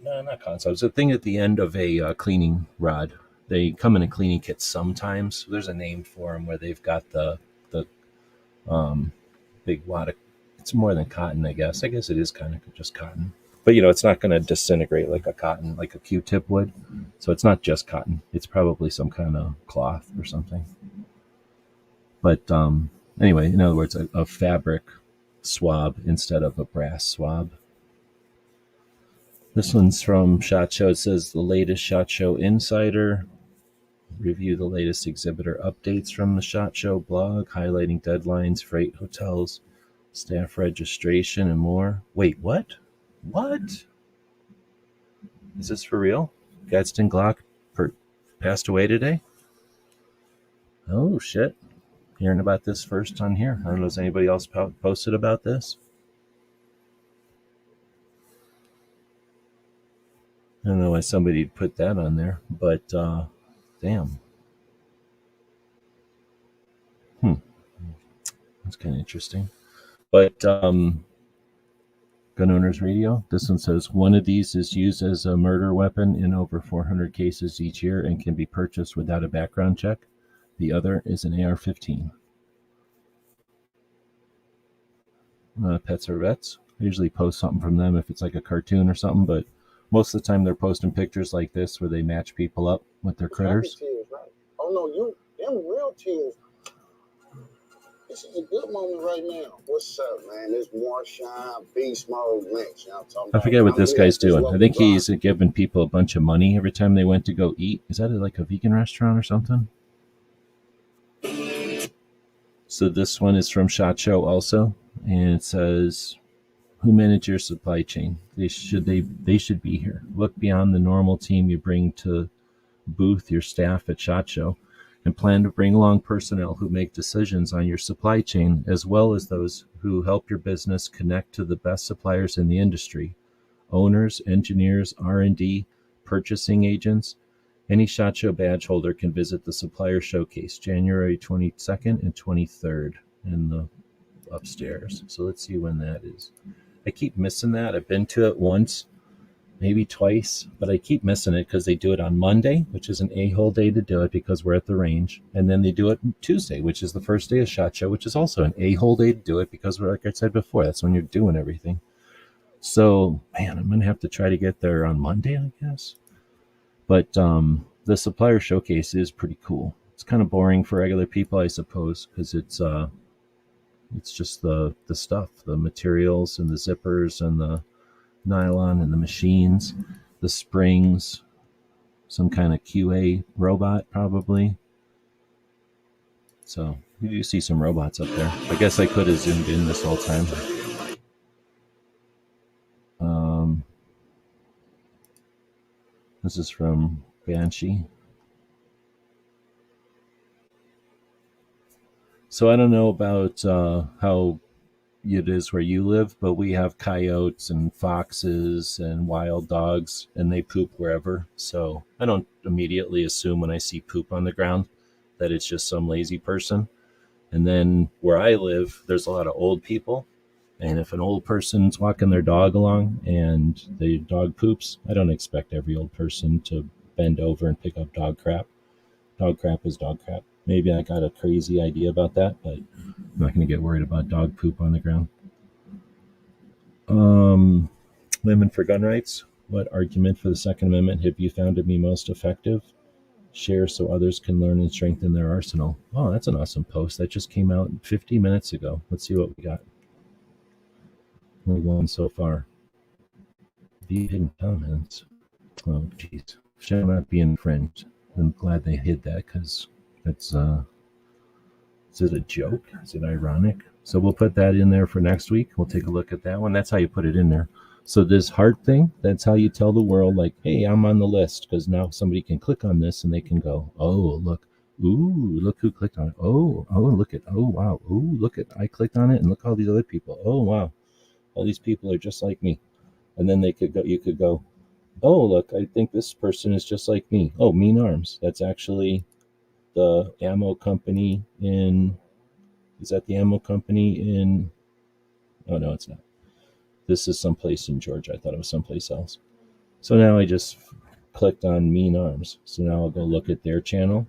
No, not concepts. It's a thing at the end of a cleaning rod. They come in a cleaning kit sometimes. There's a name for them where they've got the big wad of, it's more than cotton, I guess. I guess it is kind of just cotton. But, it's not going to disintegrate like a Q-tip would. So it's not just cotton. It's probably some kind of cloth or something. But anyway, in other words, a fabric swab instead of a brass swab. This one's from SHOT Show. It says the latest SHOT Show Insider. Review the latest exhibitor updates from the SHOT Show blog, highlighting deadlines, freight hotels, staff registration, and more. Wait, what? What? Is this for real? Gadsden Glock passed away today? Oh, shit. Hearing about this first on here. I don't know, has anybody else posted about this? I don't know why somebody put that on there, but damn. That's kind of interesting. But Gun Owners Radio, this one says, one of these is used as a murder weapon in over 400 cases each year and can be purchased without a background check. The other is an AR-15. Pets or Vets. I usually post something from them if it's like a cartoon or something, but most of the time they're posting pictures like this where they match people up with their critters. Tears, right? Oh no, them real tears. This is a good moment right now. What's up, man? This Marshawn Beast Mode Lynch. I forget what this guy's doing. I think he's giving people a bunch of money every time they went to go eat. Is that like a vegan restaurant or something? So this one is from SHOT Show also, and it says, who manage your supply chain? They should be here. Look beyond the normal team you bring to booth your staff at SHOT Show, and plan to bring along personnel who make decisions on your supply chain, as well as those who help your business connect to the best suppliers in the industry. Owners, engineers, R&D, purchasing agents. Any SHOT Show badge holder can visit the Supplier Showcase January 22nd and 23rd in the upstairs. So let's see when that is. I keep missing that. I've been to it once, maybe twice, but I keep missing it because they do it on Monday, which is an a-hole day to do it because we're at the range. And then they do it Tuesday, which is the first day of SHOT Show, which is also an a-hole day to do it because we're, like I said before, that's when you're doing everything. So, man, I'm going to have to try to get there on Monday, I guess. But the Supplier Showcase is pretty cool. It's kind of boring for regular people, I suppose, because it's just the stuff, the materials and the zippers and the nylon and the machines, the springs, some kind of QA robot probably. So you do see some robots up there. I guess I could have zoomed in this whole time. This is from Banshee. So I don't know about how it is where you live, but we have coyotes and foxes and wild dogs, and they poop wherever. So I don't immediately assume when I see poop on the ground that it's just some lazy person. And then where I live, there's a lot of old people. And if an old person's walking their dog along and the dog poops, I don't expect every old person to bend over and pick up dog crap. Dog crap is dog crap. Maybe I got a crazy idea about that, but I'm not going to get worried about dog poop on the ground. Women for Gun Rights. What argument for the Second Amendment have you found to be most effective? Share so others can learn and strengthen their arsenal. Oh, that's an awesome post. That just came out 50 minutes ago. Let's see what we got. Only one so far. View hidden comments. Oh, jeez. Shall not be infringed. I'm glad they hid that because it's, is it a joke? Is it ironic? So we'll put that in there for next week. We'll take a look at that one. That's how you put it in there. So this heart thing, that's how you tell the world, like, hey, I'm on the list, because now somebody can click on this and they can go, oh, look, ooh, look who clicked on it. Oh, look at, oh, wow. Ooh, look at, I clicked on it and look all these other people. Oh, wow. All these people are just like me. And then they could go, you could go, oh, look, I think this person is just like me. Oh, Mean Arms. That's actually the ammo company in, is that the ammo company in, oh, no, it's not. This is someplace in Georgia. I thought it was someplace else. So now I just clicked on Mean Arms. So now I'll go look at their channel.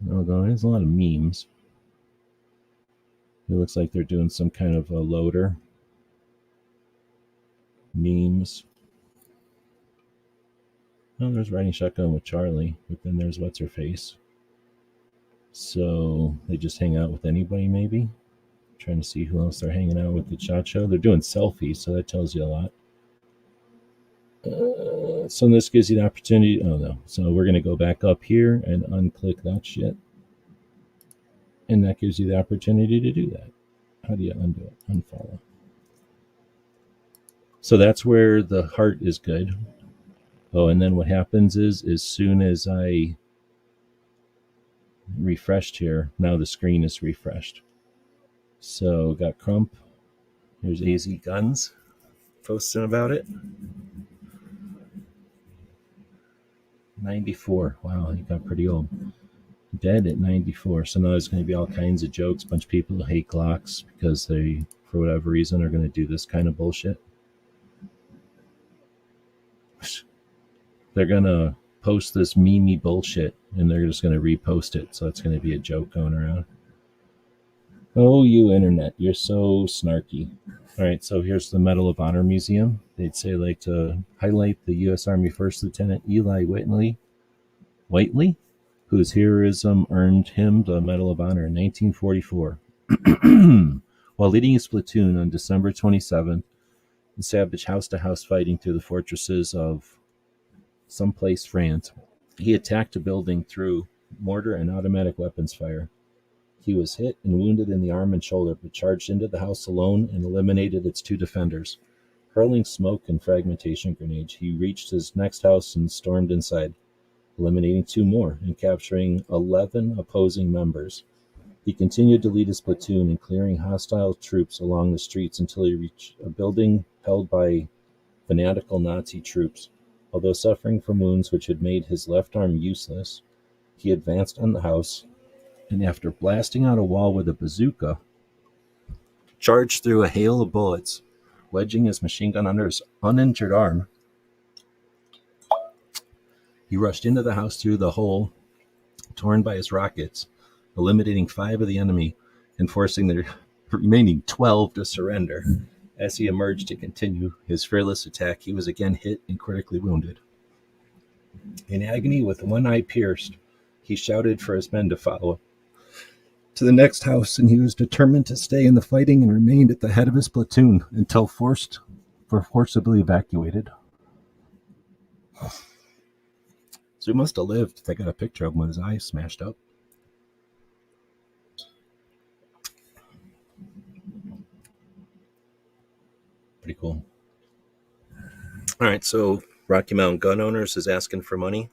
And I'll go, there's a lot of memes. It looks like they're doing some kind of a loader. Memes. Oh, there's Riding Shotgun with Charlie. But then there's What's Her Face. So they just hang out with anybody, maybe? Trying to see who else they're hanging out with at SHOT Show. They're doing selfies, so that tells you a lot. So this gives you the opportunity. Oh, no. So we're going to go back up here and unclick that shit. And that gives you the opportunity to do that. How do you undo it? Unfollow. So that's where the heart is good. Oh, and then what happens is, as soon as I refreshed here, now the screen is refreshed. So got Crump. Here's AZ Guns posting about it. 94. Wow, he got pretty old. Dead at 94. So now there's going to be all kinds of jokes. A bunch of people who hate Glocks because they, for whatever reason, are going to do this kind of bullshit. They're going to post this meme bullshit and they're just going to repost it. So it's going to be a joke going around. Oh, you internet, you're so snarky. All right, so here's the Medal of Honor Museum. They'd say, like, to highlight the U.S. Army First Lieutenant Eli Whiteley, whose heroism earned him the Medal of Honor in 1944. While leading his platoon on December 27th in savage house-to-house fighting through the fortresses of someplace France, he attacked a building through mortar and automatic weapons fire. He was hit and wounded in the arm and shoulder, but charged into the house alone and eliminated its two defenders. Hurling smoke and fragmentation grenades, he reached his next house and stormed inside, eliminating two more and capturing 11 opposing members. He continued to lead his platoon in clearing hostile troops along the streets until he reached a building held by fanatical Nazi troops. Although suffering from wounds which had made his left arm useless, he advanced on the house, and after blasting out a wall with a bazooka, charged through a hail of bullets, wedging his machine gun under his uninjured arm. He rushed into the house through the hole torn by his rockets, eliminating 5 of the enemy and forcing the remaining 12 to surrender. As he emerged to continue his fearless attack, he was again hit and critically wounded. In agony, with one eye pierced, he shouted for his men to follow to the next house, and he was determined to stay in the fighting and remained at the head of his platoon until forcibly evacuated. So he must have lived. They got a picture of him with his eyes smashed up. Pretty cool. All right, so Rocky Mountain Gun Owners is asking for money.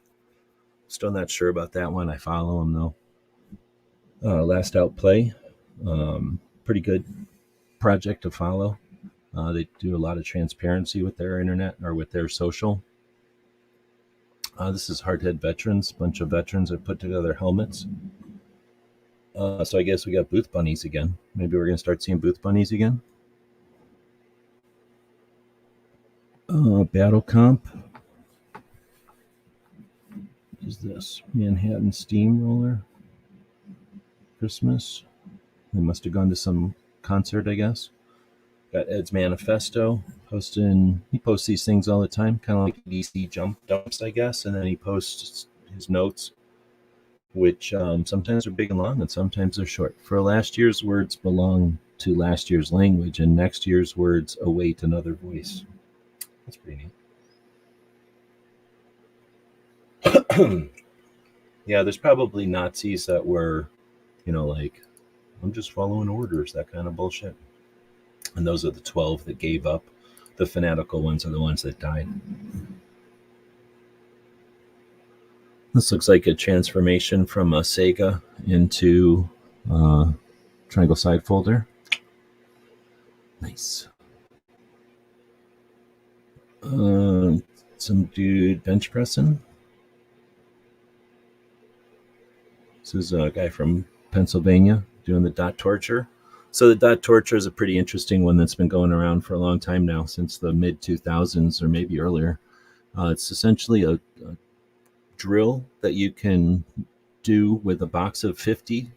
Still not sure about that one. I follow him, though. Last Out Play, pretty good project to follow. They do a lot of transparency with their internet or with their social. This is Hardhead Veterans. A bunch of veterans have put together helmets. So I guess we got booth bunnies again. Maybe we're going to start seeing booth bunnies again. Battle Comp. What is this? Manhattan Steamroller. Christmas. They must have gone to some concert, I guess. Got Ed's manifesto. He posts these things all the time, kind of like DC dumps, I guess. And then he posts his notes, which sometimes are big and long and sometimes they're short. For last year's words belong to last year's language, and next year's words await another voice. That's pretty neat. Yeah, there's probably Nazis that were, like, I'm just following orders, that kind of bullshit. And those are the 12 that gave up. The fanatical ones are the ones that died. This looks like a transformation from a Sega into triangle side folder. Nice. Some dude bench pressing. This is a guy from Pennsylvania doing the dot torture. So the dot torture is a pretty interesting one that's been going around for a long time now, since the mid 2000s or maybe earlier. It's essentially a drill that you can do with a box of 50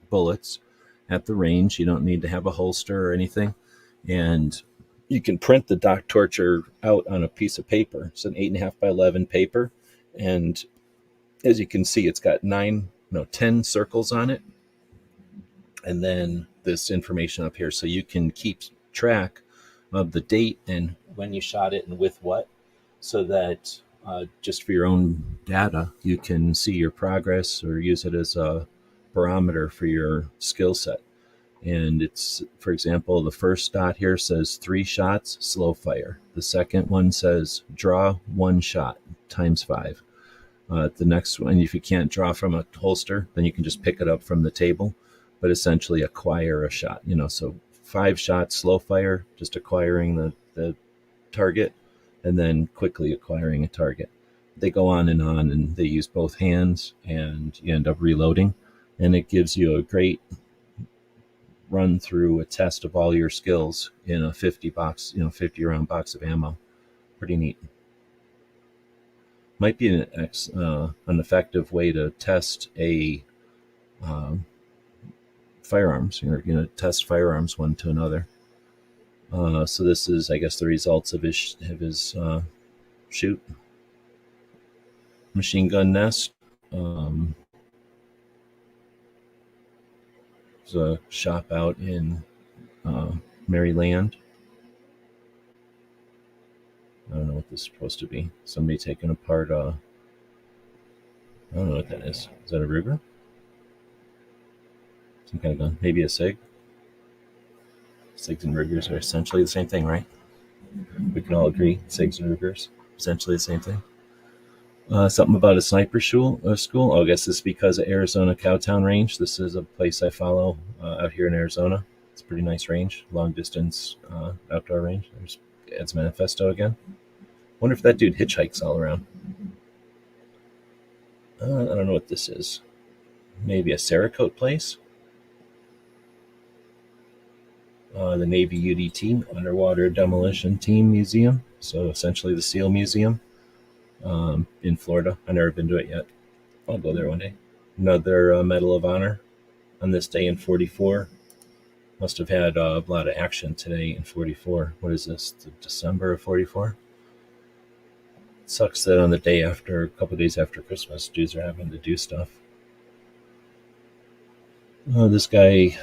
bullets at the range. You don't need to have a holster or anything. And you can print the dot torture out on a piece of paper. It's an 8.5 by 11 paper. And as you can see, it's got 10 circles on it. And then this information up here. So you can keep track of the date and when you shot it and with what, so that just for your own data, you can see your progress or use it as a barometer for your skill set. And it's, for example, the first dot here says 3 shots, slow fire. The second one says draw 1 shot times 5. The next one, if you can't draw from a holster, then you can just pick it up from the table, but essentially acquire a shot. So 5 shots, slow fire, just acquiring the target, and then quickly acquiring a target. They go on, and they use both hands, and you end up reloading, and it gives you a great run through a test of all your skills in a 50 round box of ammo. Pretty neat. Might be an effective way to test a firearms. You're going to test firearms one to another. So this is, I guess, the results of his shoot. Machine gun nest. There's a shop out in Maryland. I don't know what this is supposed to be. Somebody taking apart I don't know what that is. Is that a Ruger? Some kind of gun. Maybe a SIG. SIGs and Rugers are essentially the same thing, right? We can all agree. SIGs and Rugers, essentially the same thing. Something about a sniper school. Oh, I guess this is because of Arizona Cowtown Range. This is a place I follow out here in Arizona. It's a pretty nice range, long distance outdoor range. There's Ed's manifesto again. Wonder if that dude hitchhikes all around. I don't know what this is. Maybe a Cerakote place. The Navy UDT, Underwater Demolition Team Museum. So essentially the SEAL Museum in Florida. I've never been to it yet. I'll go there one day. Another Medal of Honor on this day in 44. Must have had a lot of action today in 44. What is this? December of 44? It sucks that on the day after, a couple of days after Christmas, dudes are having to do stuff. This guy,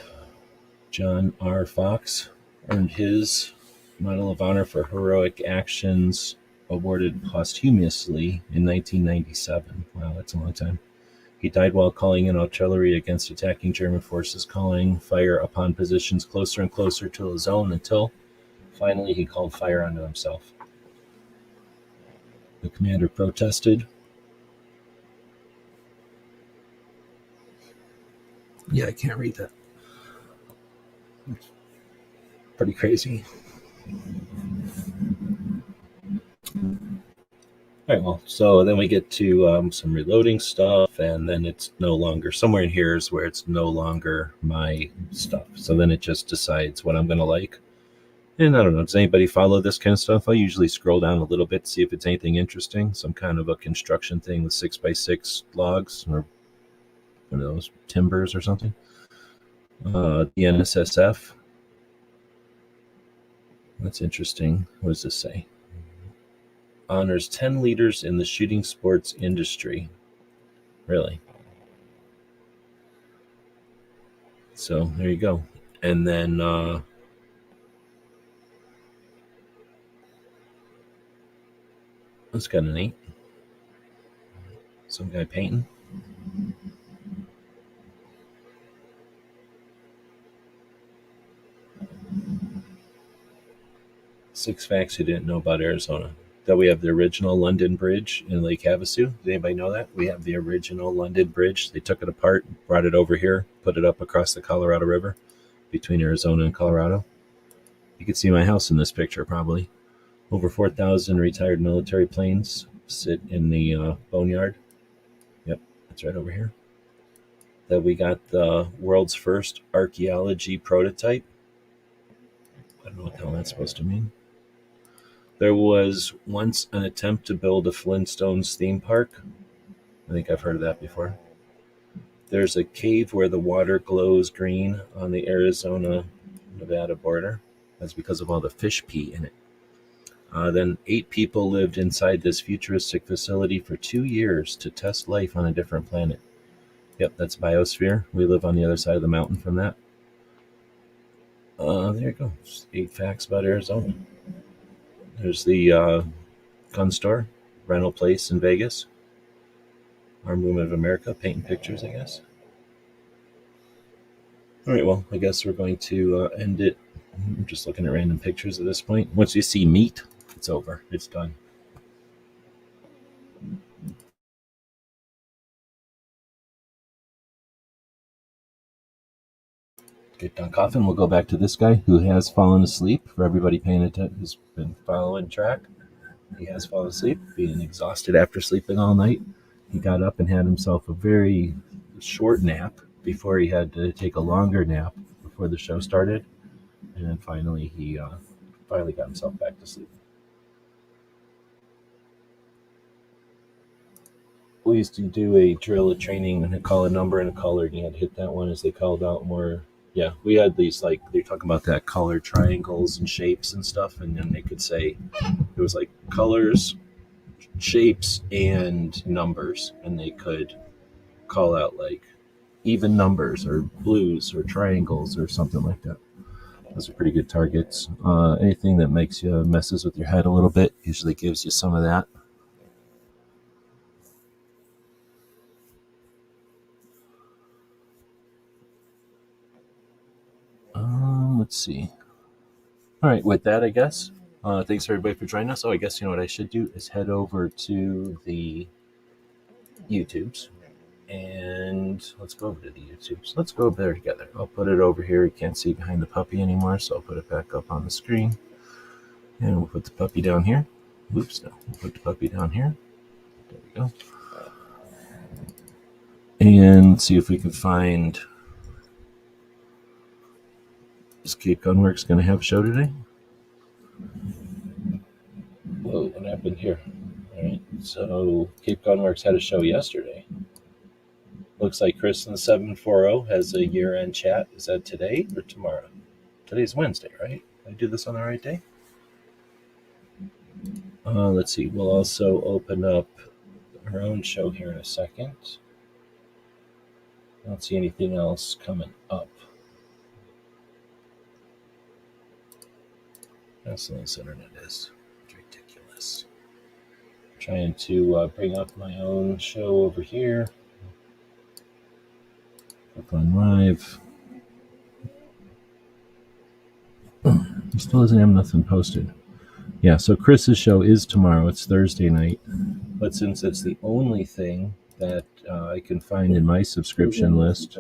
John R. Fox, earned his Medal of Honor for heroic actions, awarded posthumously in 1997. Wow, that's a long time. He died while calling in artillery against attacking German forces, calling fire upon positions closer and closer to his own until finally he called fire onto himself. The commander protested. Yeah, I can't read that. It's pretty crazy. All right, well, so then we get to some reloading stuff, and then it's no longer, somewhere in here is where it's no longer my stuff. So then it just decides what I'm going to like. And I don't know, does anybody follow this kind of stuff? I usually scroll down a little bit to see if it's anything interesting. Some kind of a construction thing with 6x6 logs or one of those timbers or something. The NSSF. That's interesting. What does this say? Honors 10 leaders in the shooting sports industry. Really? So there you go. And then that's kind of neat. Some guy painting. Six facts you didn't know about Arizona. That we have the original London Bridge in Lake Havasu. Did anybody know that? We have the original London Bridge. They took it apart, brought it over here, put it up across the Colorado River between Arizona and Colorado. You can see my house in this picture, probably. Over 4,000 retired military planes sit in the boneyard. Yep, that's right over here. That we got the world's first archaeology prototype. I don't know what the hell that's supposed to mean. There was once an attempt to build a Flintstones theme park. I think I've heard of that before. There's a cave where the water glows green on the Arizona-Nevada border. That's because of all the fish pee in it. Then 8 people lived inside this futuristic facility for 2 years to test life on a different planet. Yep, that's Biosphere. We live on the other side of the mountain from that. There you go. Just 8 facts about Arizona. There's the gun store, rental place in Vegas. Armed Women of America, painting pictures, I guess. All right, well, I guess we're going to end it. I'm just looking at random pictures at this point. Once you see meat, it's over. It's done. Get done coughing. We'll go back to this guy who has fallen asleep. For everybody paying attention, who's been following track, he has fallen asleep, being exhausted after sleeping all night. He got up and had himself a very short nap before he had to take a longer nap before the show started. And then finally, he finally got himself back to sleep. We used to do a drill of training and call a number and a color, and you had to hit that one as they called out more. Yeah, we had these, like, they're talking about that color triangles and shapes and stuff, and then they could say it was like colors, shapes, and numbers, and they could call out like even numbers or blues or triangles or something like that. Those are pretty good targets. Anything that makes you messes with your head a little bit usually gives you some of that. Let's see. All right, with that, I guess. Thanks everybody for joining us. Oh, I guess you know what I should do is head over to the YouTubes. And let's go over to the YouTubes. Let's go over there together. I'll put it over here. You can't see behind the puppy anymore, so I'll put it back up on the screen. And we'll put the puppy down here. Oops, no. We'll put the puppy down here. There we go. And see if we can find... Is Cape Gunworks going to have a show today? Whoa, what happened here? All right, so Cape Gunworks had a show yesterday. Looks like Chris in the 740 has a year-end chat. Is that today or tomorrow? Today's Wednesday, right? Did I do this on the right day? Let's see. We'll also open up our own show here in a second. I don't see anything else coming up. That's the this internet is. It's ridiculous. I'm trying to bring up my own show over here. Up on live. He still doesn't have nothing posted. Yeah, so Chris's show is tomorrow. It's Thursday night. But since it's the only thing that I can find in my subscription list.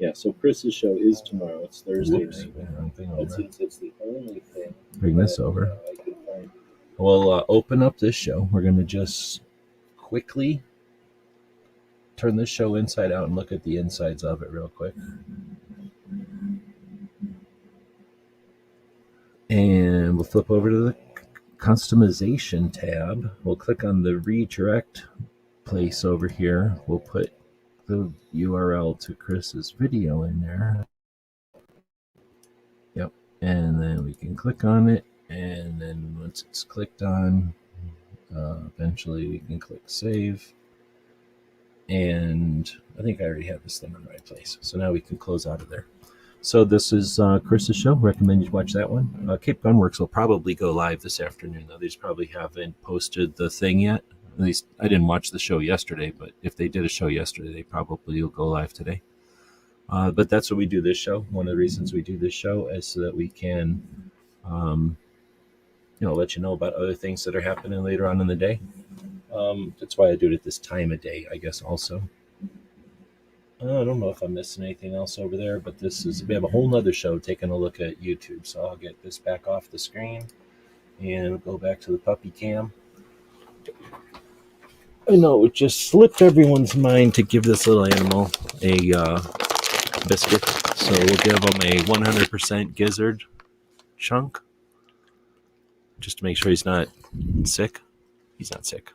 Yeah, so Chris's show is tomorrow. It's Thursday night. Wrong thing over. But since it's the only thing. Bring this over. I can find. We'll open up this show. We're going to just quickly turn this show inside out and look at the insides of it real quick. And we'll flip over to the customization tab. We'll click on the redirect place over here. We'll put the URL to Chris's video in there. Yep. and then we can click on it, and then once it's clicked on, eventually we can click save. And I think I already have this thing in the right place. So now we can close out of there. So this is Chris's show. Recommend you watch that one. Cape Gunworks will probably go live this afternoon, though. They just probably haven't posted the thing yet. At least I didn't watch the show yesterday, but if they did a show yesterday, they probably will go live today. But that's what we do this show. One of the reasons we do this show is so that we can, let you know about other things that are happening later on in the day. That's why I do it at this time of day, I guess, also. I don't know if I'm missing anything else over there, but we have a whole nother show taking a look at YouTube. So I'll get this back off the screen and go back to the puppy cam. I know it just slipped everyone's mind to give this little animal a biscuit. So we'll give him a 100% gizzard chunk just to make sure he's not sick. He's not sick.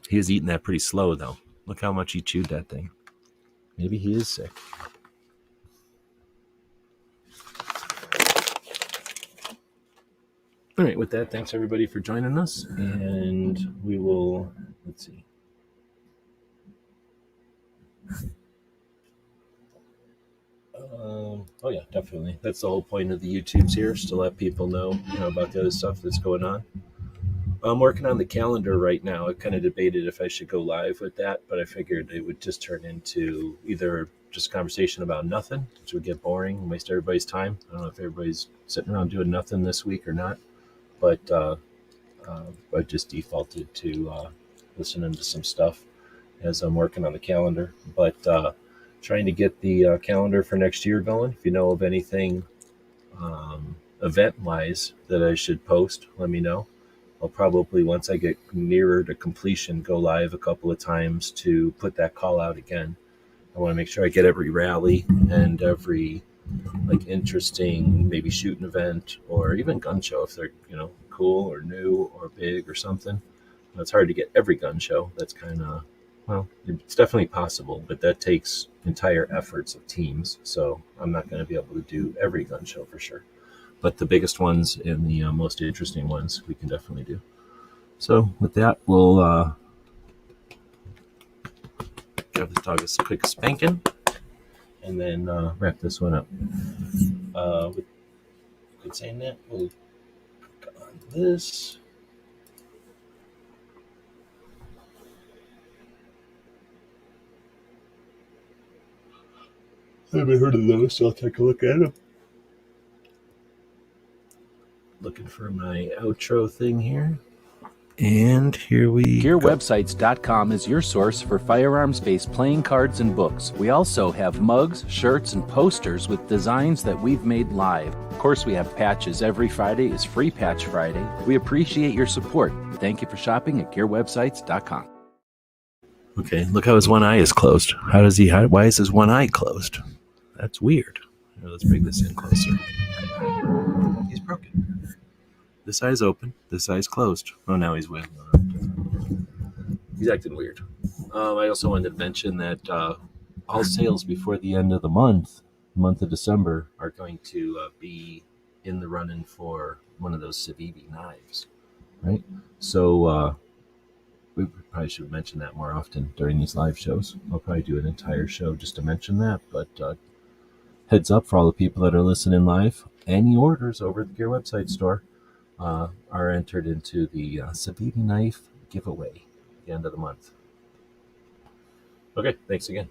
He was eating that pretty slow, though. Look how much he chewed that thing. Maybe he is sick. All right, with that, thanks everybody for joining us. And we will, let's see. Oh, yeah, definitely. That's the whole point of the YouTubes here, is to let people know, about the other stuff that's going on. I'm working on the calendar right now. I kind of debated if I should go live with that, but I figured it would just turn into either just a conversation about nothing, which would get boring and waste everybody's time. I don't know if everybody's sitting around doing nothing this week or not, but I just defaulted to listening to some stuff as I'm working on the calendar. But trying to get the calendar for next year going. If you know of anything event-wise that I should post, let me know. I'll probably, once I get nearer to completion, go live a couple of times to put that call out again. I want to make sure I get every rally and every interesting, maybe shooting event or even gun show if they're, cool or new or big or something. It's hard to get every gun show. That's kind of, it's definitely possible, but that takes entire efforts of teams. So I'm not going to be able to do every gun show for sure. But the biggest ones and the most interesting ones we can definitely do. So with that, we'll give this dog a quick spanking and then wrap this one up. With saying that, we'll click on this. I haven't heard of those, so I'll take a look at them. Looking for my outro thing here. And here we go. GearWebsites.com is your source for firearms-based playing cards and books. We also have mugs, shirts, and posters with designs that we've made live. Of course, we have patches. Every Friday is Free Patch Friday. We appreciate your support. Thank you for shopping at GearWebsites.com. Okay, look how his one eye is closed. Why is his one eye closed? That's weird. Here, let's bring this in closer. He's broken. This eye's open. This eye's closed. Oh, now he's wiggling around. He's acting weird. I also wanted to mention that all sales before the end of the month of December, are going to be in the running for one of those Civivi knives, right? So we probably should mention that more often during these live shows. I'll probably do an entire show just to mention that, but heads up for all the people that are listening live. Any orders over at the Gear Website store are entered into the Civivi knife giveaway at the end of the month. Okay, thanks again.